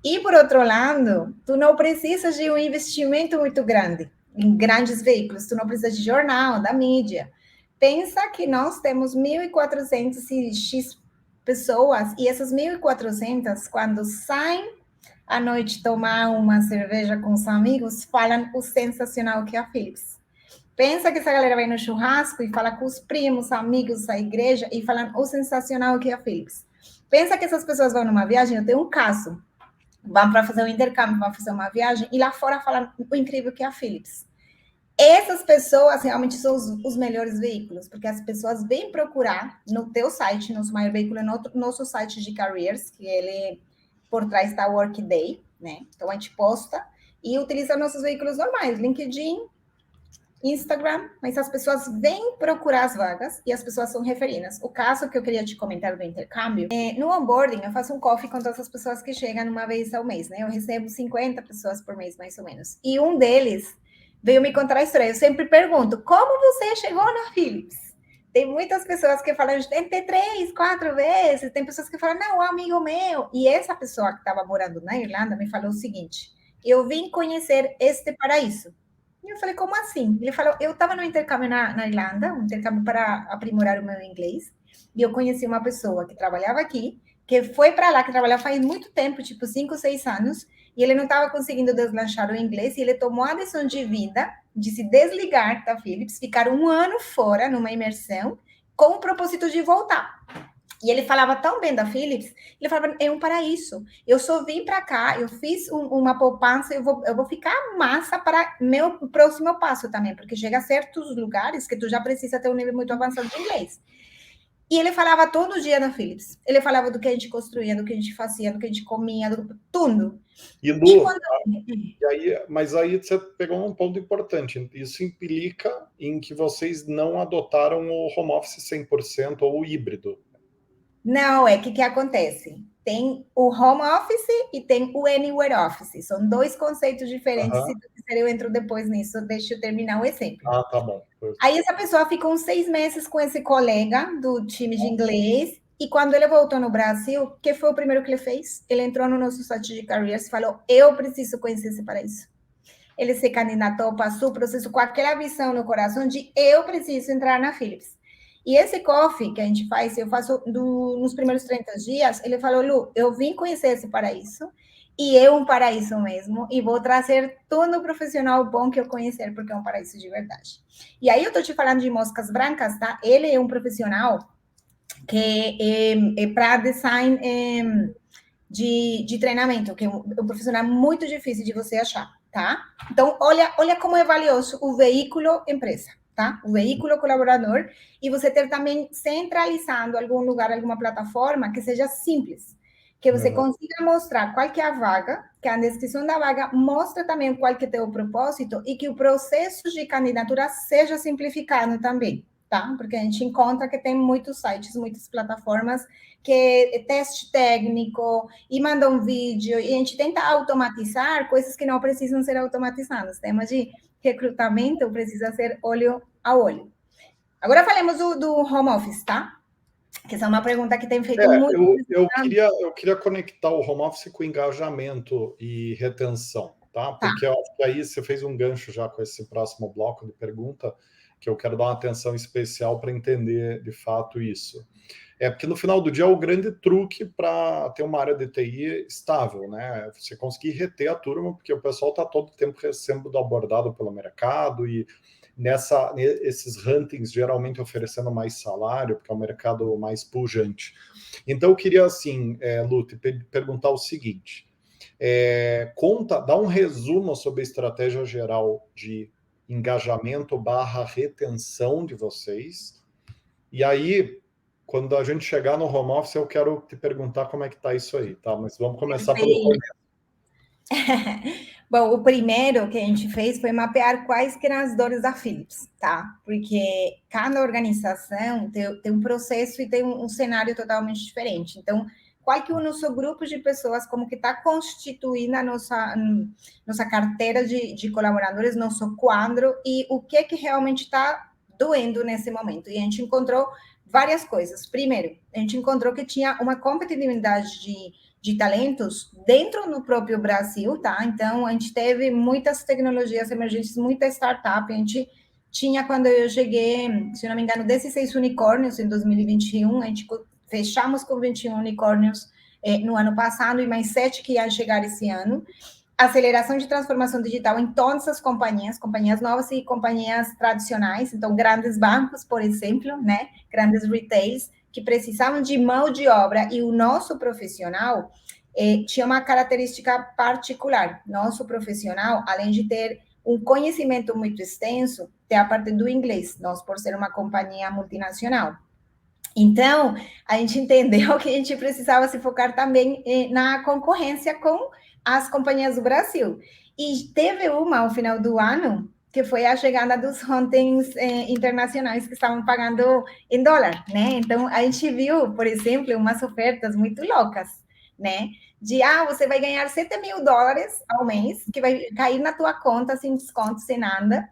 Speaker 2: E, por outro lado, tu não precisas de um investimento muito grande em grandes veículos, tu não precisa de jornal, da mídia. Pensa que nós temos 1.400 X pessoas, e essas 1.400, quando saem à noite tomar uma cerveja com os amigos, falam o sensacional que é a Philips. Pensa que essa galera vai no churrasco e fala com os primos, amigos, a igreja, e falam o sensacional que é a Philips. Pensa que essas pessoas vão numa viagem, eu tenho um caso, vão para fazer um intercâmbio, vão fazer uma viagem, e lá fora falam o incrível que é a Philips. Essas pessoas realmente são os melhores veículos, porque as pessoas vêm procurar no teu site, nosso maior veículo é nosso site de careers, que ele por trás está o Workday, né? Então a gente posta e utiliza nossos veículos normais, LinkedIn, Instagram, mas as pessoas vêm procurar as vagas e as pessoas são referidas. O caso que eu queria te comentar do intercâmbio, no onboarding eu faço um coffee com todas as pessoas que chegam uma vez ao mês, né? Eu recebo 50 pessoas por mês, mais ou menos. E um deles veio me contar a história. Eu sempre pergunto, como você chegou na Philips? Tem muitas pessoas que falam, tentei 3, 4 vezes. Tem pessoas que falam, não, amigo meu. E essa pessoa que estava morando na Irlanda me falou o seguinte, eu vim conhecer este paraíso. E eu falei, como assim? Ele falou, eu estava no intercâmbio na Irlanda, um intercâmbio para aprimorar o meu inglês, e eu conheci uma pessoa que trabalhava aqui, que foi para lá, que trabalhava faz muito tempo, tipo 5, 6 anos, e ele não estava conseguindo deslanchar o inglês, e ele tomou a decisão de vida, de se desligar da Philips, ficar 1 ano fora, numa imersão, com o propósito de voltar. E ele falava tão bem da Philips, ele falava, é um paraíso. Eu só vim para cá, eu fiz uma poupança, eu vou ficar massa para meu próximo passo também, porque chega a certos lugares que tu já precisa ter um nível muito avançado de inglês. E ele falava todo dia da Philips. Ele falava do que a gente construía, do que a gente fazia, do que a gente comia, tudo.
Speaker 1: E
Speaker 2: E
Speaker 1: Lu,
Speaker 2: quando...
Speaker 1: e aí, mas aí você pegou um ponto importante. Isso implica em que vocês não adotaram o home office 100% ou o híbrido.
Speaker 2: Não, é que acontece? Tem o home office e tem o anywhere office. São dois conceitos diferentes.
Speaker 1: Aham.
Speaker 2: Se tu quiser, eu entro depois nisso. Deixa eu terminar o exemplo.
Speaker 1: Ah, tá bom.
Speaker 2: Aí essa pessoa ficou uns 6 meses com esse colega do time de inglês, e quando ele voltou no Brasil, que foi o primeiro que ele fez? Ele entrou no nosso site de careers e falou: eu preciso conhecer esse paraíso. Ele se candidatou, passou o processo com aquela visão no coração de eu preciso entrar na Philips. E esse coffee que a gente faz, eu faço nos primeiros 30 dias, ele falou: Lu, eu vim conhecer esse paraíso, e é um paraíso mesmo, e vou trazer todo profissional bom que eu conhecer, porque é um paraíso de verdade. E aí eu tô te falando de moscas brancas, tá? Ele é um profissional que é para design de treinamento, que é um profissional muito difícil de você achar, tá? Então, olha como é valioso o veículo empresa, tá? O veículo colaborador, e você ter também centralizando algum lugar, alguma plataforma que seja simples, que você consiga mostrar qual que é a vaga, que a descrição da vaga mostra também qual que é o propósito, e que o processo de candidatura seja simplificado também, tá? Porque a gente encontra que tem muitos sites, muitas plataformas que é teste técnico e manda um vídeo, e a gente tenta automatizar coisas que não precisam ser automatizadas. Temas de recrutamento precisa ser olho a olho. Agora falemos do home office, tá? Que essa é uma pergunta que tem feito muito.
Speaker 1: Eu queria conectar o home office com engajamento e retenção, tá? Porque eu acho que aí você fez um gancho já com esse próximo bloco de pergunta, que eu quero dar uma atenção especial para entender de fato isso. É porque no final do dia é o grande truque para ter uma área de TI estável, né? Você conseguir reter a turma, porque o pessoal está todo o tempo sendo abordado pelo mercado e esses huntings geralmente oferecendo mais salário, porque é um mercado mais pujante. Então eu queria, assim, Lu, te perguntar o seguinte: dá um resumo sobre a estratégia geral de engajamento / retenção de vocês. E aí, quando a gente chegar no home office, eu quero te perguntar como é que está isso aí, tá? Mas vamos começar pelo começo.
Speaker 2: Bom, o primeiro que a gente fez foi mapear quais que eram as dores da Philips, tá? Porque cada organização tem um processo e tem um cenário totalmente diferente. Então, qual que é o nosso grupo de pessoas, como que está constituída a nossa carteira de colaboradores, nosso quadro, e o que realmente está doendo nesse momento. E a gente encontrou várias coisas. Primeiro, a gente encontrou que tinha uma competitividade de talentos dentro do próprio Brasil, tá? Então, a gente teve muitas tecnologias emergentes, muita startup. A gente tinha, quando eu cheguei, se não me engano, 16 unicórnios em 2021. A gente fechamos com 21 unicórnios no ano passado e mais 7 que iam chegar esse ano. Aceleração de transformação digital em todas as companhias novas e companhias tradicionais. Então, grandes bancos, por exemplo, né? Grandes retails, que precisavam de mão de obra, e o nosso profissional tinha uma característica particular. Nosso profissional, além de ter um conhecimento muito extenso, tem a parte do inglês, nós por ser uma companhia multinacional. Então, a gente entendeu que a gente precisava se focar também na concorrência com as companhias do Brasil. E teve uma, ao final do ano, que foi a chegada dos huntings internacionais que estavam pagando em dólar, né? Então, a gente viu, por exemplo, umas ofertas muito loucas, né? De, você vai ganhar $7.000 ao mês, que vai cair na tua conta sem desconto, sem nada,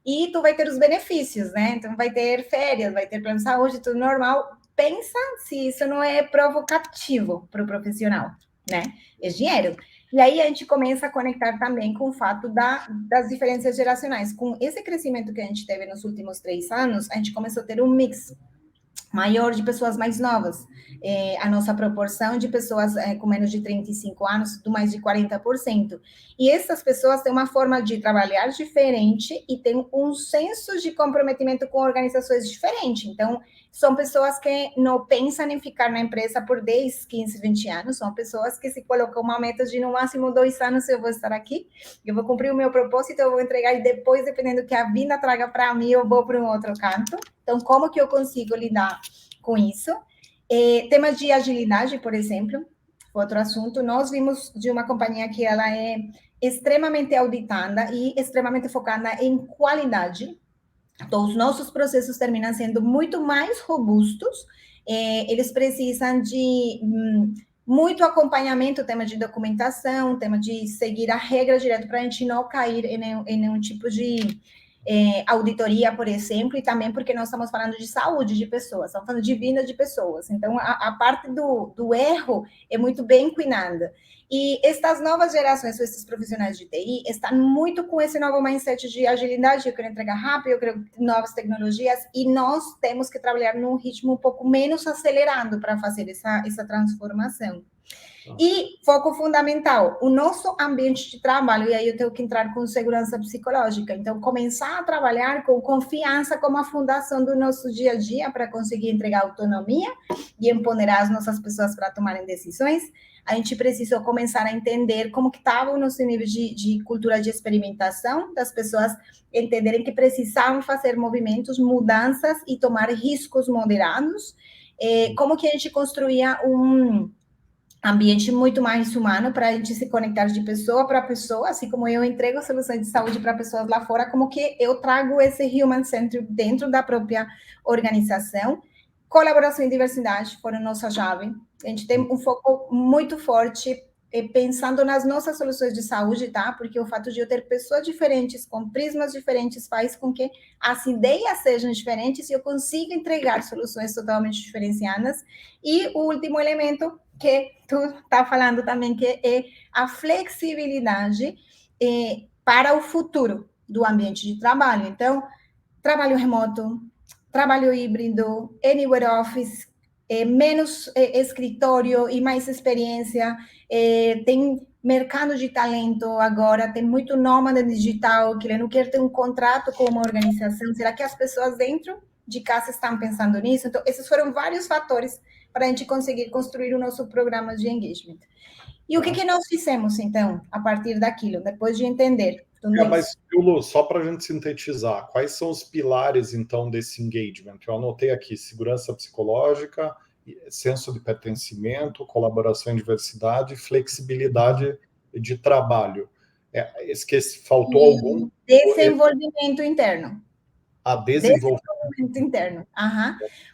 Speaker 2: e tu vai ter os benefícios, né? Então, vai ter férias, vai ter plano de saúde, tudo normal. Pensa se isso não é provocativo para o profissional, né? É dinheiro. E aí a gente começa a conectar também com o fato das diferenças geracionais. Com esse crescimento que a gente teve nos últimos 3 anos, a gente começou a ter um mix maior de pessoas mais novas. A nossa proporção de pessoas com menos de 35 anos, do mais de 40%. E essas pessoas têm uma forma de trabalhar diferente e têm um senso de comprometimento com organizações diferente. Então, são pessoas que não pensam em ficar na empresa por 10, 15, 20 anos, são pessoas que se colocam uma meta de no máximo 2 anos eu vou estar aqui, eu vou cumprir o meu propósito, eu vou entregar, e depois, dependendo do que a vida traga para mim, eu vou para um outro canto. Então, como que eu consigo lidar com isso. Temas de agilidade, por exemplo, outro assunto. Nós vimos de uma companhia que ela é extremamente auditada e extremamente focada em qualidade. Então, os nossos processos terminam sendo muito mais robustos. Eles precisam de muito acompanhamento, tema de documentação, tema de seguir a regra direto para a gente não cair em nenhum tipo de auditoria, por exemplo, e também porque nós estamos falando de saúde de pessoas, estamos falando de vida de pessoas. Então, a parte do erro é muito bem cuidada. E estas novas gerações, esses profissionais de TI, estão muito com esse novo mindset de agilidade, eu quero entregar rápido, eu quero novas tecnologias, e nós temos que trabalhar num ritmo um pouco menos acelerado para fazer essa transformação. E foco fundamental, o nosso ambiente de trabalho, e aí eu tenho que entrar com segurança psicológica. Então, começar a trabalhar com confiança como a fundação do nosso dia a dia para conseguir entregar autonomia e empoderar as nossas pessoas para tomarem decisões. A gente precisou começar a entender como que estava o nosso nível de cultura de experimentação, das pessoas entenderem que precisavam fazer movimentos, mudanças e tomar riscos moderados. Como que a gente construía um ambiente muito mais humano para a gente se conectar de pessoa para pessoa, assim como eu entrego soluções de saúde para pessoas lá fora, como que eu trago esse human centered dentro da própria organização. Colaboração e diversidade foram nossa chave. A gente tem um foco muito forte pensando nas nossas soluções de saúde, tá? Porque o fato de eu ter pessoas diferentes, com prismas diferentes, faz com que as ideias sejam diferentes e eu consiga entregar soluções totalmente diferenciadas. E o último elemento que tu está falando também, que é a flexibilidade para o futuro do ambiente de trabalho. Então, trabalho remoto, trabalho híbrido, anywhere office, menos escritório e mais experiência. Tem mercado de talento agora, tem muito nômade digital, que ele não quer ter um contrato com uma organização. Será que as pessoas dentro de casa estão pensando nisso? Então, esses foram vários fatores para a gente conseguir construir o nosso programa de engagement. E o que nós fizemos, então, a partir daquilo, depois de entender tudo isso?
Speaker 1: Mas, Lu, só para a gente sintetizar, quais são os pilares, então, desse engagement? Eu anotei aqui, segurança psicológica, senso de pertencimento, colaboração e diversidade, flexibilidade de trabalho. Faltou algum?
Speaker 2: Desenvolvimento interno.
Speaker 1: Desenvolvimento
Speaker 2: interno.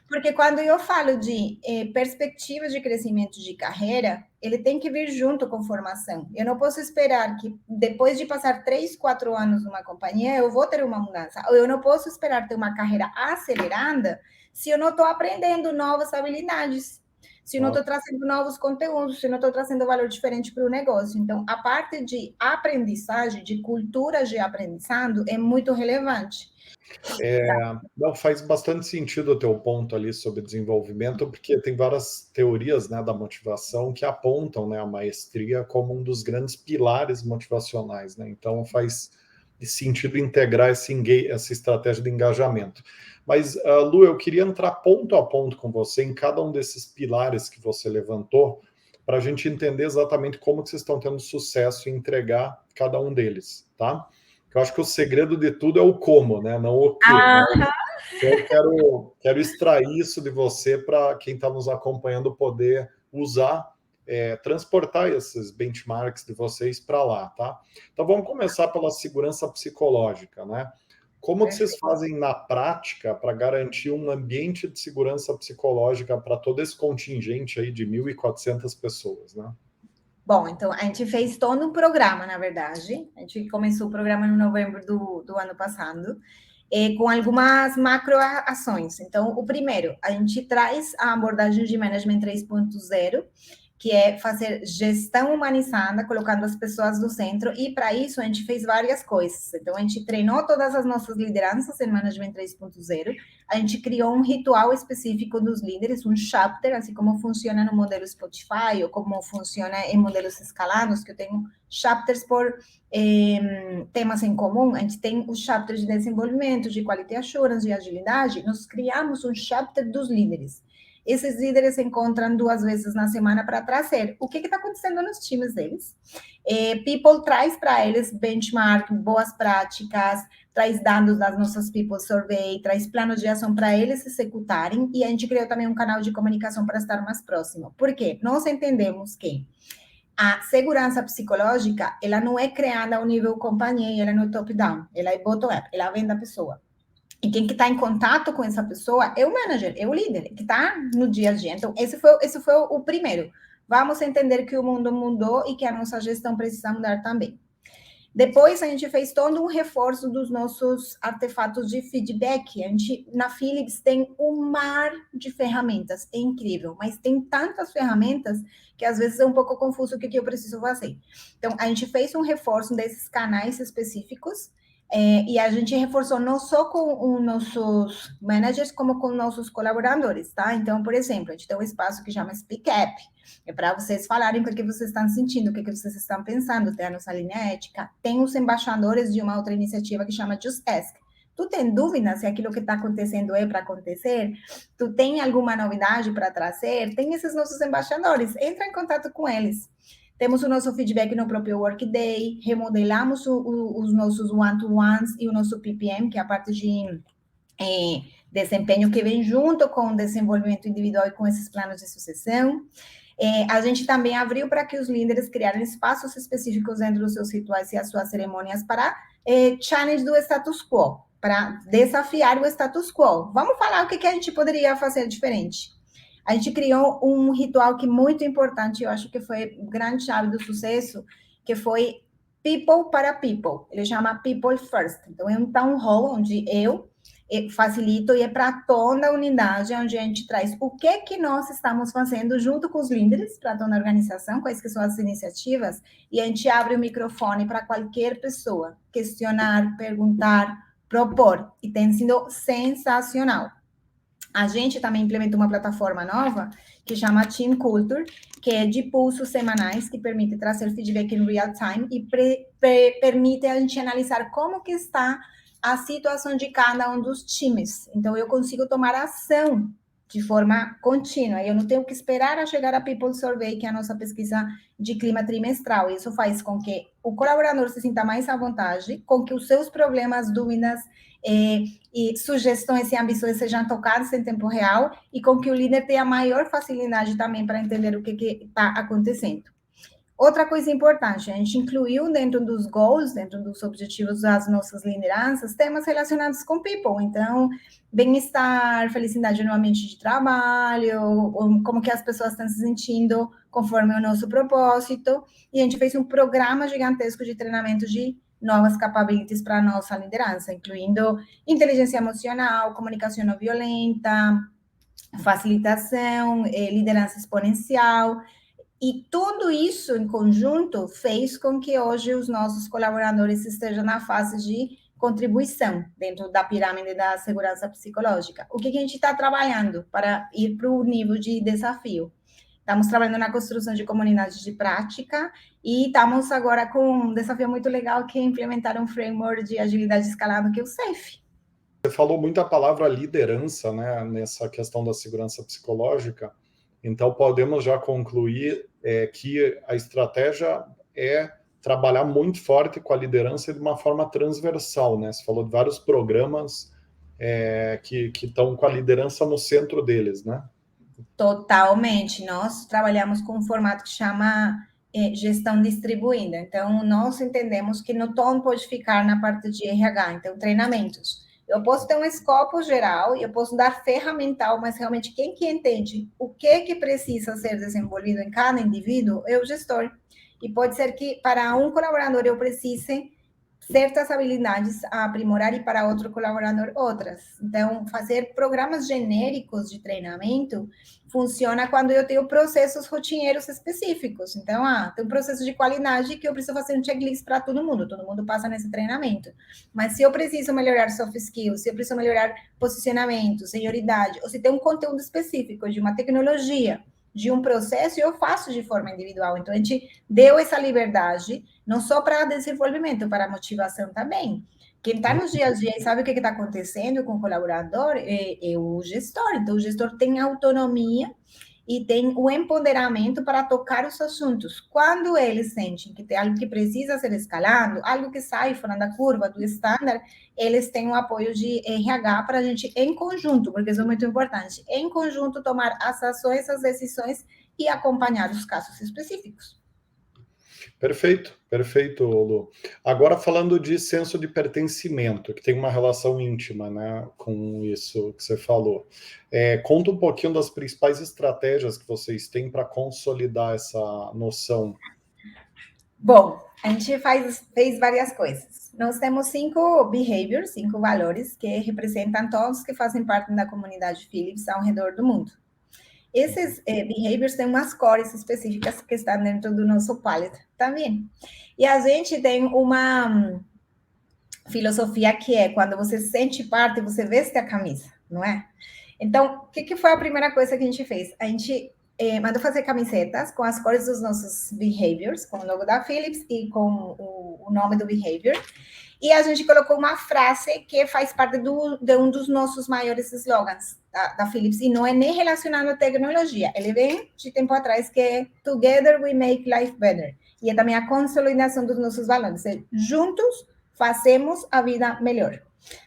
Speaker 2: Porque quando eu falo de perspectivas de crescimento de carreira, ele tem que vir junto com formação. Eu não posso esperar que depois de passar 3, 4 anos numa companhia, eu vou ter uma mudança. Ou eu não posso esperar ter uma carreira acelerada se eu não estou aprendendo novas habilidades, se eu não estou trazendo novos conteúdos, se eu não estou trazendo valor diferente para o negócio. Então, a parte de aprendizagem, de cultura de aprendizado, é muito relevante.
Speaker 1: Não, faz bastante sentido o teu ponto ali sobre desenvolvimento, porque tem várias teorias, né, da motivação que apontam, né, a maestria como um dos grandes pilares motivacionais, né? Então faz sentido integrar essa estratégia de engajamento. Mas, Lu, eu queria entrar ponto a ponto com você em cada um desses pilares que você levantou, para a gente entender exatamente como que vocês estão tendo sucesso em entregar cada um deles, tá? Eu acho que o segredo de tudo é o como, né? Não o quê. Né? Eu quero extrair isso de você para quem está nos acompanhando poder usar, transportar esses benchmarks de vocês para lá, tá? Então vamos começar pela segurança psicológica, né? Como que vocês fazem na prática para garantir um ambiente de segurança psicológica para todo esse contingente aí de 1.400 pessoas, né?
Speaker 2: Bom, então a gente fez todo um programa, na verdade. A gente começou o programa no novembro do ano passado, com algumas macroações. Então, o primeiro, a gente traz a abordagem de Management 3.0, que é fazer gestão humanizada, colocando as pessoas no centro, e para isso a gente fez várias coisas. Então, a gente treinou todas as nossas lideranças em Management 3.0, a gente criou um ritual específico dos líderes, um chapter, assim como funciona no modelo Spotify, ou como funciona em modelos escalados, que eu tenho chapters por temas em comum. A gente tem os chapters de desenvolvimento, de quality assurance, de agilidade. Nós criamos um chapter dos líderes. Esses líderes se encontram 2 vezes na semana para trazer o que está acontecendo nos times deles. People traz para eles benchmark, boas práticas, traz dados das nossas People Survey, traz planos de ação para eles executarem, e a gente criou também um canal de comunicação para estar mais próximo. Por quê? Nós entendemos que a segurança psicológica, ela não é criada ao nível companhia, ela não é top-down, ela é bottom-up, ela vem da pessoa. E quem que está em contato com essa pessoa é o manager, é o líder, que está no dia a dia. Então, esse foi o primeiro. Vamos entender que o mundo mudou e que a nossa gestão precisa mudar também. Depois, a gente fez todo um reforço dos nossos artefatos de feedback. A gente, na Philips, tem um mar de ferramentas, é incrível, mas tem tantas ferramentas que às vezes é um pouco confuso o que eu preciso fazer. Então, a gente fez um reforço desses canais específicos, e a gente reforçou não só com os nossos managers, como com nossos colaboradores, tá? Então, por exemplo, a gente tem um espaço que chama Speak Up, é para vocês falarem o que vocês estão sentindo, o que vocês estão pensando, tem a nossa linha ética. Tem os embaixadores de uma outra iniciativa que chama Just Ask. Tu tem dúvida se aquilo que está acontecendo é para acontecer? Tu tem alguma novidade para trazer? Tem esses nossos embaixadores, entra em contato com eles. Temos o nosso feedback no próprio Workday, remodelamos os nossos one-to-ones e o nosso PPM, que é a parte de desempenho que vem junto com o desenvolvimento individual e com esses planos de sucessão. A gente também abriu para que os líderes criaram espaços específicos dentro dos seus rituais e as suas cerimônias para challenge do status quo, para desafiar o status quo. Vamos falar o que a gente poderia fazer diferente. A gente criou um ritual que é muito importante, eu acho que foi grande chave do sucesso, que foi People para People. Ele chama People First. Então, é um town hall onde eu facilito e é para toda a unidade, onde a gente traz o que nós estamos fazendo junto com os líderes para toda a organização, quais que são as iniciativas, e a gente abre o microfone para qualquer pessoa questionar, perguntar, propor, e tem sido sensacional. A gente também implementou uma plataforma nova que chama Team Culture, que é de pulsos semanais, que permite trazer feedback em real time e permite a gente analisar como que está a situação de cada um dos times. Então, eu consigo tomar ação de forma contínua. Eu não tenho que esperar a chegar a People Survey, que é a nossa pesquisa de clima trimestral. Isso faz com que o colaborador se sinta mais à vontade, com que os seus problemas, dúvidas e sugestões e ambições sejam tocadas em tempo real e com que o líder tenha maior facilidade também para entender o que está acontecendo. Outra coisa importante, a gente incluiu dentro dos goals, dentro dos objetivos das nossas lideranças, temas relacionados com people. Então, bem-estar, felicidade no ambiente de trabalho, como que as pessoas estão se sentindo conforme o nosso propósito. E a gente fez um programa gigantesco de treinamento de novas capabilities para a nossa liderança, incluindo inteligência emocional, comunicação não violenta, facilitação, liderança exponencial. E tudo isso em conjunto fez com que hoje os nossos colaboradores estejam na fase de contribuição dentro da pirâmide da segurança psicológica. O que a gente está trabalhando para ir para o nível de desafio? Estamos trabalhando na construção de comunidades de prática e estamos agora com um desafio muito legal que é implementar um framework de agilidade escalado, que é o SAFe.
Speaker 1: Você falou muito a palavra liderança, né, nessa questão da segurança psicológica. Então, podemos já concluir que a estratégia é trabalhar muito forte com a liderança de uma forma transversal, né? Você falou de vários programas que estão com a liderança no centro deles, né?
Speaker 2: Totalmente. Nós trabalhamos com um formato que chama gestão distribuída. Então, nós entendemos que não todo pode ficar na parte de RH. Então, treinamentos. Eu posso ter um escopo geral e eu posso dar ferramental, mas realmente quem que entende o que precisa ser desenvolvido em cada indivíduo é o gestor. E pode ser que para um colaborador eu precise certas habilidades a aprimorar e para outro colaborador outras. Então, fazer programas genéricos de treinamento funciona quando eu tenho processos rotineiros específicos. Então, tem um processo de qualidade que eu preciso fazer um checklist para todo mundo passa nesse treinamento. Mas se eu preciso melhorar soft skills, se eu preciso melhorar posicionamento, senioridade, ou se tem um conteúdo específico de uma tecnologia, de um processo, eu faço de forma individual. Então, a gente deu essa liberdade, não só para desenvolvimento, para motivação também. Quem está nos dias a dia e sabe o que está acontecendo com o colaborador é o gestor. Então, o gestor tem autonomia e tem o empoderamento para tocar os assuntos. Quando eles sentem que tem algo que precisa ser escalado, algo que sai fora da curva, do estándar, eles têm o apoio de RH para a gente, em conjunto, porque isso é muito importante, em conjunto tomar as ações, as decisões e acompanhar os casos específicos.
Speaker 1: Perfeito, perfeito, Lu. Agora falando de senso de pertencimento, que tem uma relação íntima, né, com isso que você falou. Conta um pouquinho das principais estratégias que vocês têm para consolidar essa noção.
Speaker 2: Bom, a gente fez várias coisas. Nós temos 5 behaviors, 5 valores, que representam todos que fazem parte da comunidade Philips ao redor do mundo. Esses behaviors têm umas cores específicas que estão dentro do nosso palette também. E a gente tem uma filosofia que é quando você sente parte, você veste a camisa, não é? Então, o que foi a primeira coisa que a gente fez? A gente mandou fazer camisetas com as cores dos nossos behaviors, com o logo da Philips e com o nome do behavior. E a gente colocou uma frase que faz parte de um dos nossos maiores slogans da Philips, e não é nem relacionado à tecnologia. Ele vem de tempo atrás, que é Together we make life better. E é também a consolidação dos nossos valores. Juntos fazemos a vida melhor.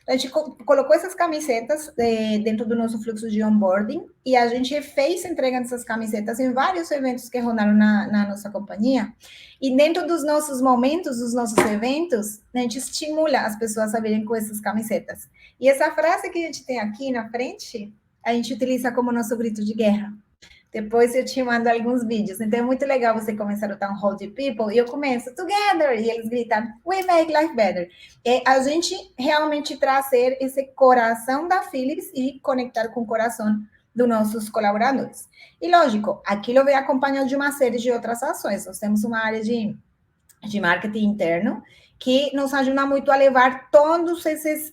Speaker 2: A gente colocou essas camisetas dentro do nosso fluxo de onboarding e a gente fez entrega dessas camisetas em vários eventos que rolaram na nossa companhia. E dentro dos nossos momentos, dos nossos eventos, a gente estimula as pessoas a virem com essas camisetas. E essa frase que a gente tem aqui na frente, a gente utiliza como nosso grito de guerra. Depois eu te mando alguns vídeos. Então é muito legal você começar o Town Hall de People e eu começo Together e eles gritam We make life better. É a gente realmente trazer esse coração da Philips e conectar com o coração dos nossos colaboradores. E lógico, aquilo vem acompanhado de uma série de outras ações. Nós temos uma área de marketing interno que nos ajuda muito a levar todos esses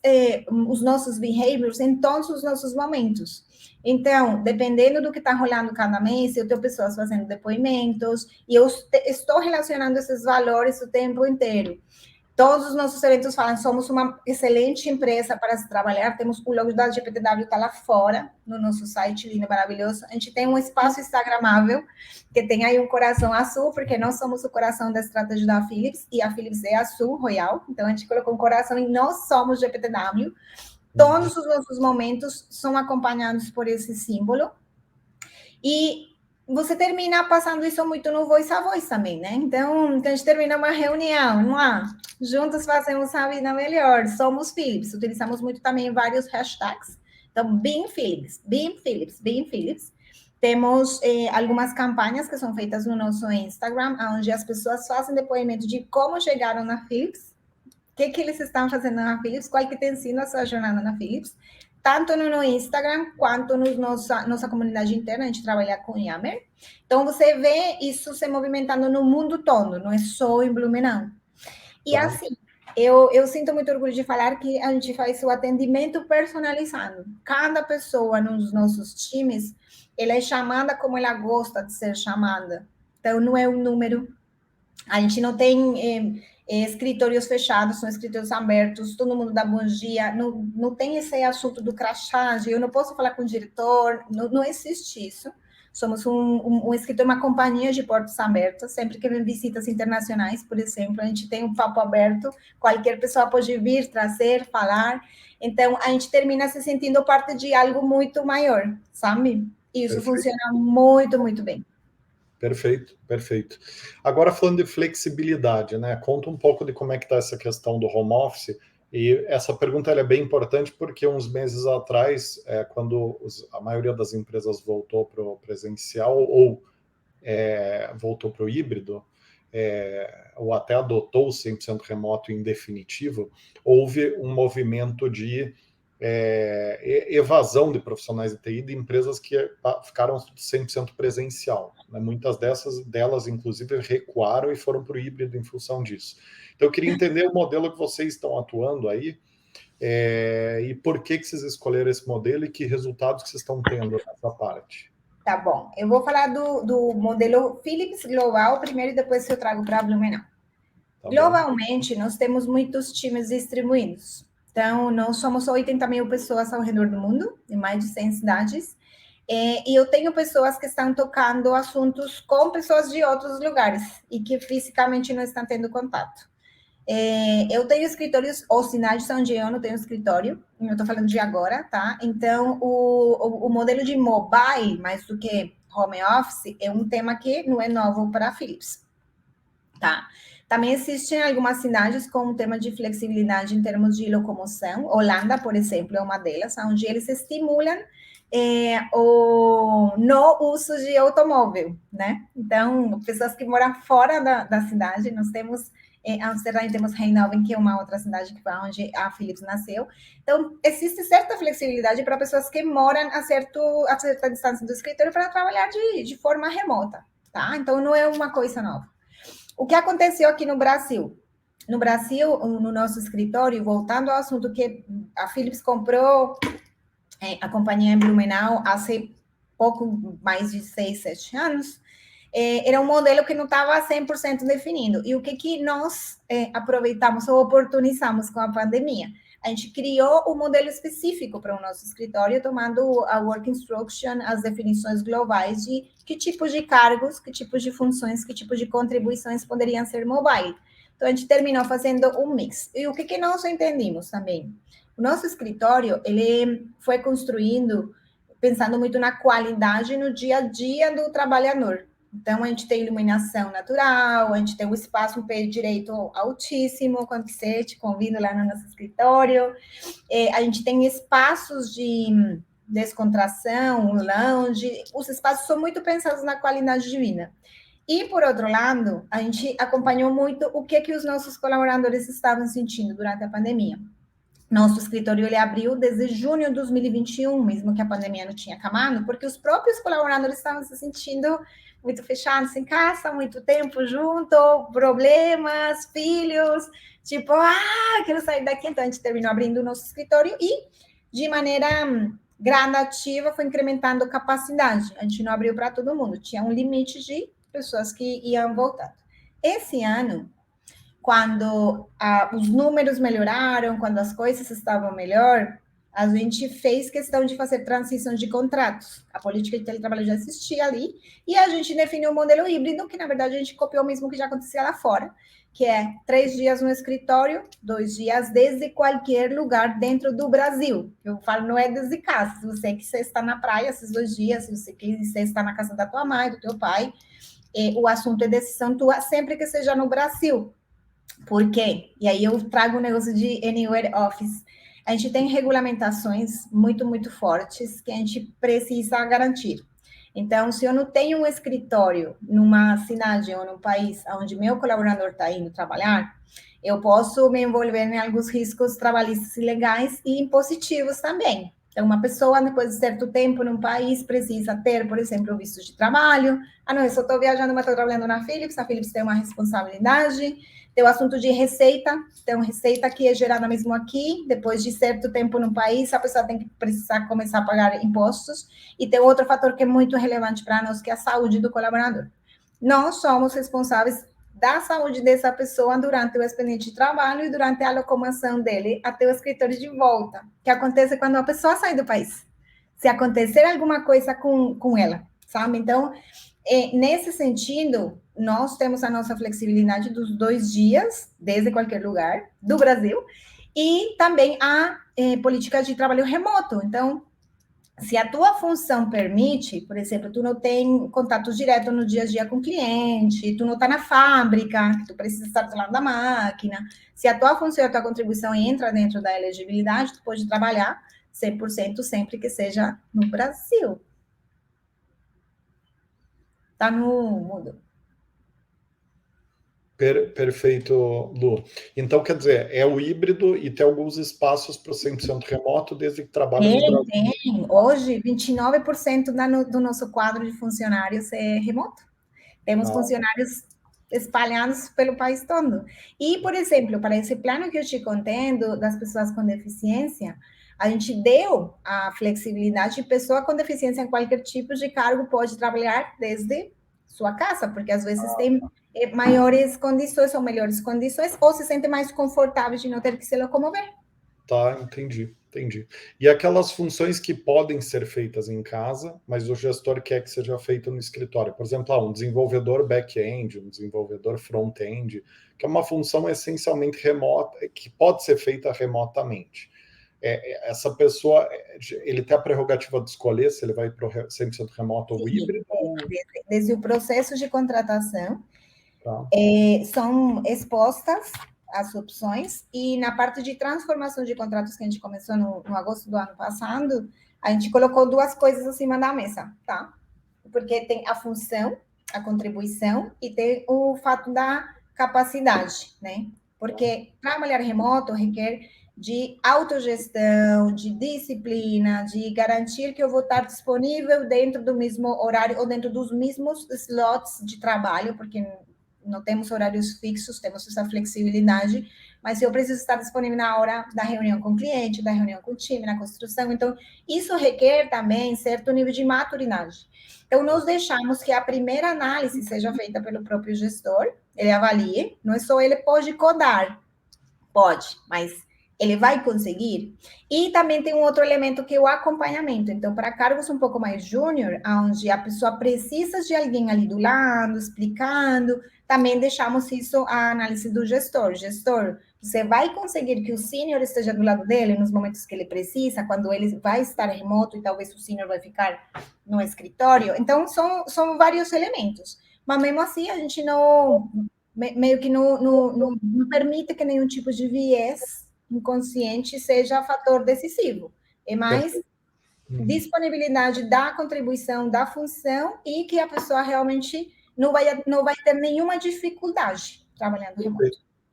Speaker 2: os nossos behaviors em todos os nossos momentos. Então, dependendo do que está rolando cada mês, eu tenho pessoas fazendo depoimentos e eu estou relacionando esses valores o tempo inteiro. Todos os nossos eventos falam, somos uma excelente empresa para se trabalhar, temos o logo da GPTW, está lá fora, no nosso site lindo, maravilhoso. A gente tem um espaço instagramável, que tem aí um coração azul, porque nós somos o coração da estratégia da Philips, e a Philips é azul, royal, então a gente colocou um coração e nós somos GPTW. Todos os nossos momentos são acompanhados por esse símbolo. E você termina passando isso muito no voice a voice também, né? Então, a gente termina uma reunião, não é? Juntos fazemos a vida melhor. Somos Philips. Utilizamos muito também vários hashtags. Então, Being Philips, Being Philips, Being Philips. Temos algumas campanhas que são feitas no nosso Instagram, onde as pessoas fazem depoimento de como chegaram na Philips, o que eles estão fazendo na Philips, qual que tem sido a sua jornada na Philips, tanto no Instagram quanto na nossa comunidade interna. A gente trabalha com Yammer. Então, você vê isso se movimentando no mundo todo, não é só em Blumenau. E assim, eu sinto muito orgulho de falar que a gente faz o atendimento personalizado. Cada pessoa nos nossos times, ela é chamada como ela gosta de ser chamada. Então, não é um número. A gente não tem escritórios fechados, são escritórios abertos, todo mundo dá bom dia, não tem esse assunto do crachá, eu não posso falar com o diretor, não existe isso. Somos um escritório, uma companhia de portas abertas, sempre que vem visitas internacionais, por exemplo, a gente tem um papo aberto, qualquer pessoa pode vir, trazer, falar, então a gente termina se sentindo parte de algo muito maior, sabe? E isso funciona muito, muito bem.
Speaker 1: Perfeito, perfeito. Agora falando de flexibilidade, né? Conta um pouco de como é que está essa questão do home office. E essa pergunta é bem importante porque uns meses atrás, quando a maioria das empresas voltou para o presencial ou voltou para o híbrido, ou até adotou o 100% remoto em definitivo, houve um movimento de evasão de profissionais de TI de empresas que ficaram 100% presencial. Né? Muitas delas, inclusive, recuaram e foram para o híbrido em função disso. Então, eu queria entender o modelo que vocês estão atuando aí e por que vocês escolheram esse modelo e que resultados que vocês estão tendo nessa parte.
Speaker 2: Tá bom. Eu vou falar do modelo Philips Global primeiro e depois eu trago para Blumenau. Tá Globalmente, nós temos muitos times distribuídos. Então, nós somos 80 mil pessoas ao redor do mundo, em mais de 100 cidades. E eu tenho pessoas que estão tocando assuntos com pessoas de outros lugares e que fisicamente não estão tendo contato. Eu tenho escritórios, ou sinais onde eu não tenho escritório, eu estou falando de agora, tá? Então, o modelo de mobile, mais do que home office, é um tema que não é novo para a Philips, tá? Também existem algumas cidades com um tema de flexibilidade em termos de locomoção. Holanda, por exemplo, é uma delas, onde eles estimulam o no uso de automóvel, né? Então, pessoas que moram fora da cidade, nós temos Amsterdã e temos Eindhoven, que é uma outra cidade que foi onde a Philips nasceu. Então, existe certa flexibilidade para pessoas que moram a certa distância do escritório para trabalhar de forma remota, tá? Então, não é uma coisa nova. O que aconteceu aqui no Brasil? No Brasil, no nosso escritório, voltando ao assunto que a Philips comprou a companhia em Blumenau há pouco mais de 6, 7 anos, era um modelo que não estava 100% definido. E o que nós aproveitamos ou oportunizamos com a pandemia? A gente criou um modelo específico para o nosso escritório, tomando a Work Instruction, as definições globais de que tipos de cargos, que tipos de funções, que tipos de contribuições poderiam ser mobile. Então, a gente terminou fazendo um mix. E o que nós entendimos também? O nosso escritório, ele foi construindo, pensando muito na qualidade no dia a dia do trabalhador. Então, a gente tem iluminação natural, a gente tem um espaço, um pé direito altíssimo, quando você te convido lá no nosso escritório. A gente tem espaços de descontração, lounge. Os espaços são muito pensados na qualidade de vida. E, por outro lado, a gente acompanhou muito o que os nossos colaboradores estavam sentindo durante a pandemia. Nosso escritório ele abriu desde junho de 2021, mesmo que a pandemia não tinha acabado, porque os próprios colaboradores estavam se sentindo muito fechados em casa, muito tempo junto, problemas, filhos, tipo, quero sair daqui. Então, a gente terminou abrindo o nosso escritório e, de maneira gradativa, foi incrementando capacidade. A gente não abriu para todo mundo, tinha um limite de pessoas que iam voltando. Esse ano, quando os números melhoraram, quando as coisas estavam melhor, a gente fez questão de fazer transição de contratos. A política de teletrabalho já existia ali, e a gente definiu um modelo híbrido, que na verdade a gente copiou o mesmo que já acontecia lá fora, que é 3 dias no escritório, 2 dias desde qualquer lugar dentro do Brasil. Eu falo, não é desde casa. Se você quiser estar na praia esses 2 dias, se você quiser estar na casa da tua mãe, do teu pai, o assunto é decisão tua, sempre que seja no Brasil. Por quê? E aí eu trago um negócio de Anywhere Office. A gente tem regulamentações muito, muito fortes que a gente precisa garantir. Então, se eu não tenho um escritório numa cidade ou num país onde meu colaborador está indo trabalhar, eu posso me envolver em alguns riscos trabalhistas ilegais e impositivos também. Então, uma pessoa, depois de certo tempo num país, precisa ter, por exemplo, o visto de trabalho. Não, eu só estou viajando, mas estou trabalhando na Philips. A Philips tem uma responsabilidade. Tem o assunto de receita. Então, receita que é gerada mesmo aqui. Depois de certo tempo no país, a pessoa tem que precisar começar a pagar impostos. E tem outro fator que é muito relevante para nós, que é a saúde do colaborador. Nós somos responsáveis da saúde dessa pessoa durante o expediente de trabalho e durante a locomoção dele até o escritório de volta, que acontece quando a pessoa sai do país. Se acontecer alguma coisa com ela, sabe? Então, nesse sentido, nós temos a nossa flexibilidade dos 2 dias, desde qualquer lugar do Brasil, e também a política de trabalho remoto. Então, se a tua função permite, por exemplo, tu não tem contato direto no dia a dia com o cliente, tu não está na fábrica, tu precisa estar do lado da máquina. Se a tua função e a tua contribuição entra dentro da elegibilidade, tu pode trabalhar 100% sempre que seja no Brasil. Tá no mudo.
Speaker 1: Perfeito, Lu. Então, quer dizer, é o híbrido e tem alguns espaços para o 100% remoto, desde que trabalhe no Brasil.
Speaker 2: Tem. Hoje, 29% do nosso quadro de funcionários é remoto. Temos funcionários espalhados pelo país todo. E, por exemplo, para esse plano que eu te contando das pessoas com deficiência, a gente deu a flexibilidade de pessoa com deficiência em qualquer tipo de cargo pode trabalhar desde sua casa, porque às vezes tem maiores condições ou melhores condições, ou se sente mais confortável de não ter que se locomover.
Speaker 1: Tá, entendi. Entendi. E aquelas funções que podem ser feitas em casa, mas o gestor quer que seja feito no escritório. Por exemplo, um desenvolvedor back-end, um desenvolvedor front-end, que é uma função essencialmente remota, que pode ser feita remotamente. Essa pessoa, ele tem a prerrogativa de escolher se ele vai para o 100% remoto ou híbrido?
Speaker 2: Desde o processo de contratação,
Speaker 1: Tá.
Speaker 2: são expostas as opções, e na parte de transformação de contratos que a gente começou no agosto do ano passado, a gente colocou duas coisas acima da mesa, tá? Porque tem a função, a contribuição, e tem o fato da capacidade, né? Porque trabalhar remoto requer de autogestão, de disciplina, de garantir que eu vou estar disponível dentro do mesmo horário ou dentro dos mesmos slots de trabalho, porque não temos horários fixos, temos essa flexibilidade, mas se eu preciso estar disponível na hora da reunião com o cliente, da reunião com o time, na construção, então isso requer também certo nível de maturidade. Então, nós deixamos que a primeira análise seja feita pelo próprio gestor, ele avalie, não é só ele pode codar, pode, mas ele vai conseguir. E também tem um outro elemento que é o acompanhamento. Então, para cargos um pouco mais júnior, onde a pessoa precisa de alguém ali do lado, explicando, também deixamos isso à análise do gestor. Gestor, você vai conseguir que o sênior esteja do lado dele nos momentos que ele precisa, quando ele vai estar remoto e talvez o sênior vai ficar no escritório. Então, são vários elementos. Mas mesmo assim, a gente não meio que não permite que nenhum tipo de viés inconsciente seja fator decisivo. É mais disponibilidade da contribuição, da função, e que a pessoa realmente não vai ter nenhuma dificuldade trabalhando remoto.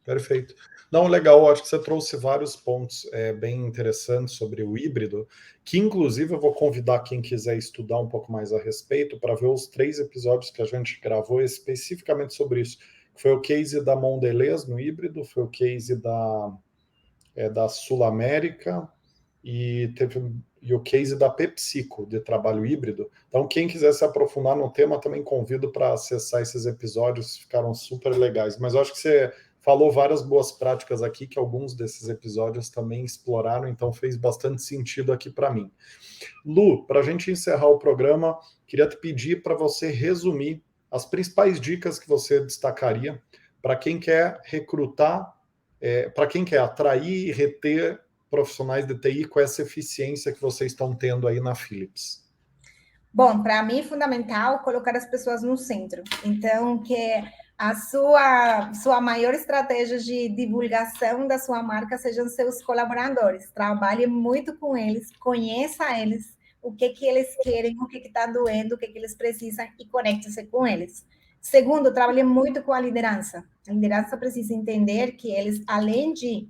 Speaker 1: Perfeito. Não, legal, acho que você trouxe vários pontos bem interessantes sobre o híbrido, que inclusive eu vou convidar quem quiser estudar um pouco mais a respeito para ver os 3 episódios que a gente gravou especificamente sobre isso. Foi o case da Mondelez no híbrido, foi o case da Sul América e o case da PepsiCo de trabalho híbrido. Então, quem quiser se aprofundar no tema, também convido para acessar esses episódios, ficaram super legais. Mas eu acho que você falou várias boas práticas aqui, que alguns desses episódios também exploraram, então fez bastante sentido aqui para mim. Lu, para a gente encerrar o programa, queria te pedir para você resumir as principais dicas que você destacaria para quem quer recrutar, para quem quer atrair e reter profissionais de TI com essa eficiência que vocês estão tendo aí na Philips.
Speaker 2: Bom, para mim é fundamental colocar as pessoas no centro. Então, que a sua maior estratégia de divulgação da sua marca sejam seus colaboradores. Trabalhe muito com eles, conheça eles, o que eles querem, o que está doendo, o que eles precisam, e conecte-se com eles. Segundo, trabalhe muito com a liderança. A liderança precisa entender que eles, além de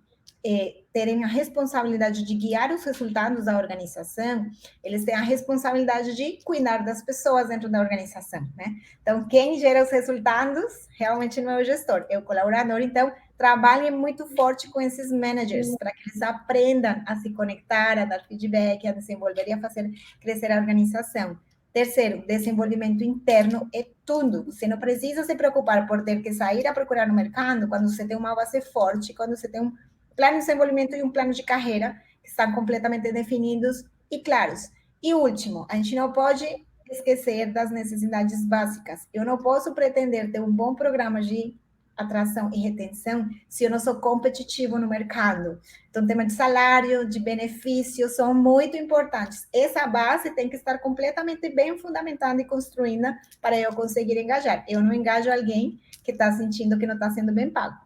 Speaker 2: terem a responsabilidade de guiar os resultados da organização, eles têm a responsabilidade de cuidar das pessoas dentro da organização, né? Então, quem gera os resultados realmente não é o gestor, é o colaborador. Então, trabalhem muito forte com esses managers, para que eles aprendam a se conectar, a dar feedback, a desenvolver e a fazer crescer a organização. Terceiro, desenvolvimento interno é tudo. Você não precisa se preocupar por ter que sair a procurar no mercado quando você tem uma base forte, quando você tem um plano de desenvolvimento e um plano de carreira que estão completamente definidos e claros. E último, a gente não pode esquecer das necessidades básicas. Eu não posso pretender ter um bom programa de atração e retenção se eu não sou competitivo no mercado. Então, tema de salário, de benefícios são muito importantes. Essa base tem que estar completamente bem fundamentada e construída para eu conseguir engajar. Eu não engajo alguém que está sentindo que não está sendo bem pago.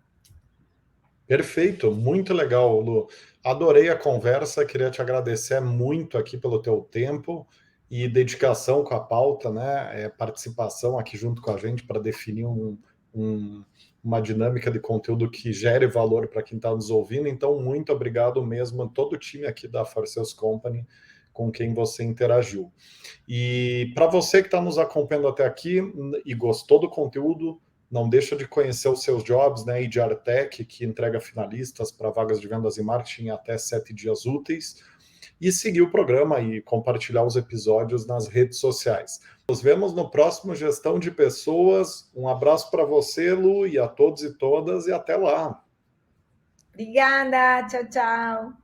Speaker 1: Perfeito, muito legal, Lu. Adorei a conversa, queria te agradecer muito aqui pelo teu tempo e dedicação com a pauta, né? Participação aqui junto com a gente para definir uma dinâmica de conteúdo que gere valor para quem está nos ouvindo. Então, muito obrigado mesmo a todo o time aqui da For Sales Company com quem você interagiu. E para você que está nos acompanhando até aqui e gostou do conteúdo, não deixa de conhecer os seus jobs, né? HR Tech, que entrega finalistas para vagas de vendas e marketing em até 7 dias úteis. E seguir o programa e compartilhar os episódios nas redes sociais. Nos vemos no próximo Gestão de Pessoas. Um abraço para você, Lu, e a todos e todas, e até lá.
Speaker 2: Obrigada, tchau, tchau.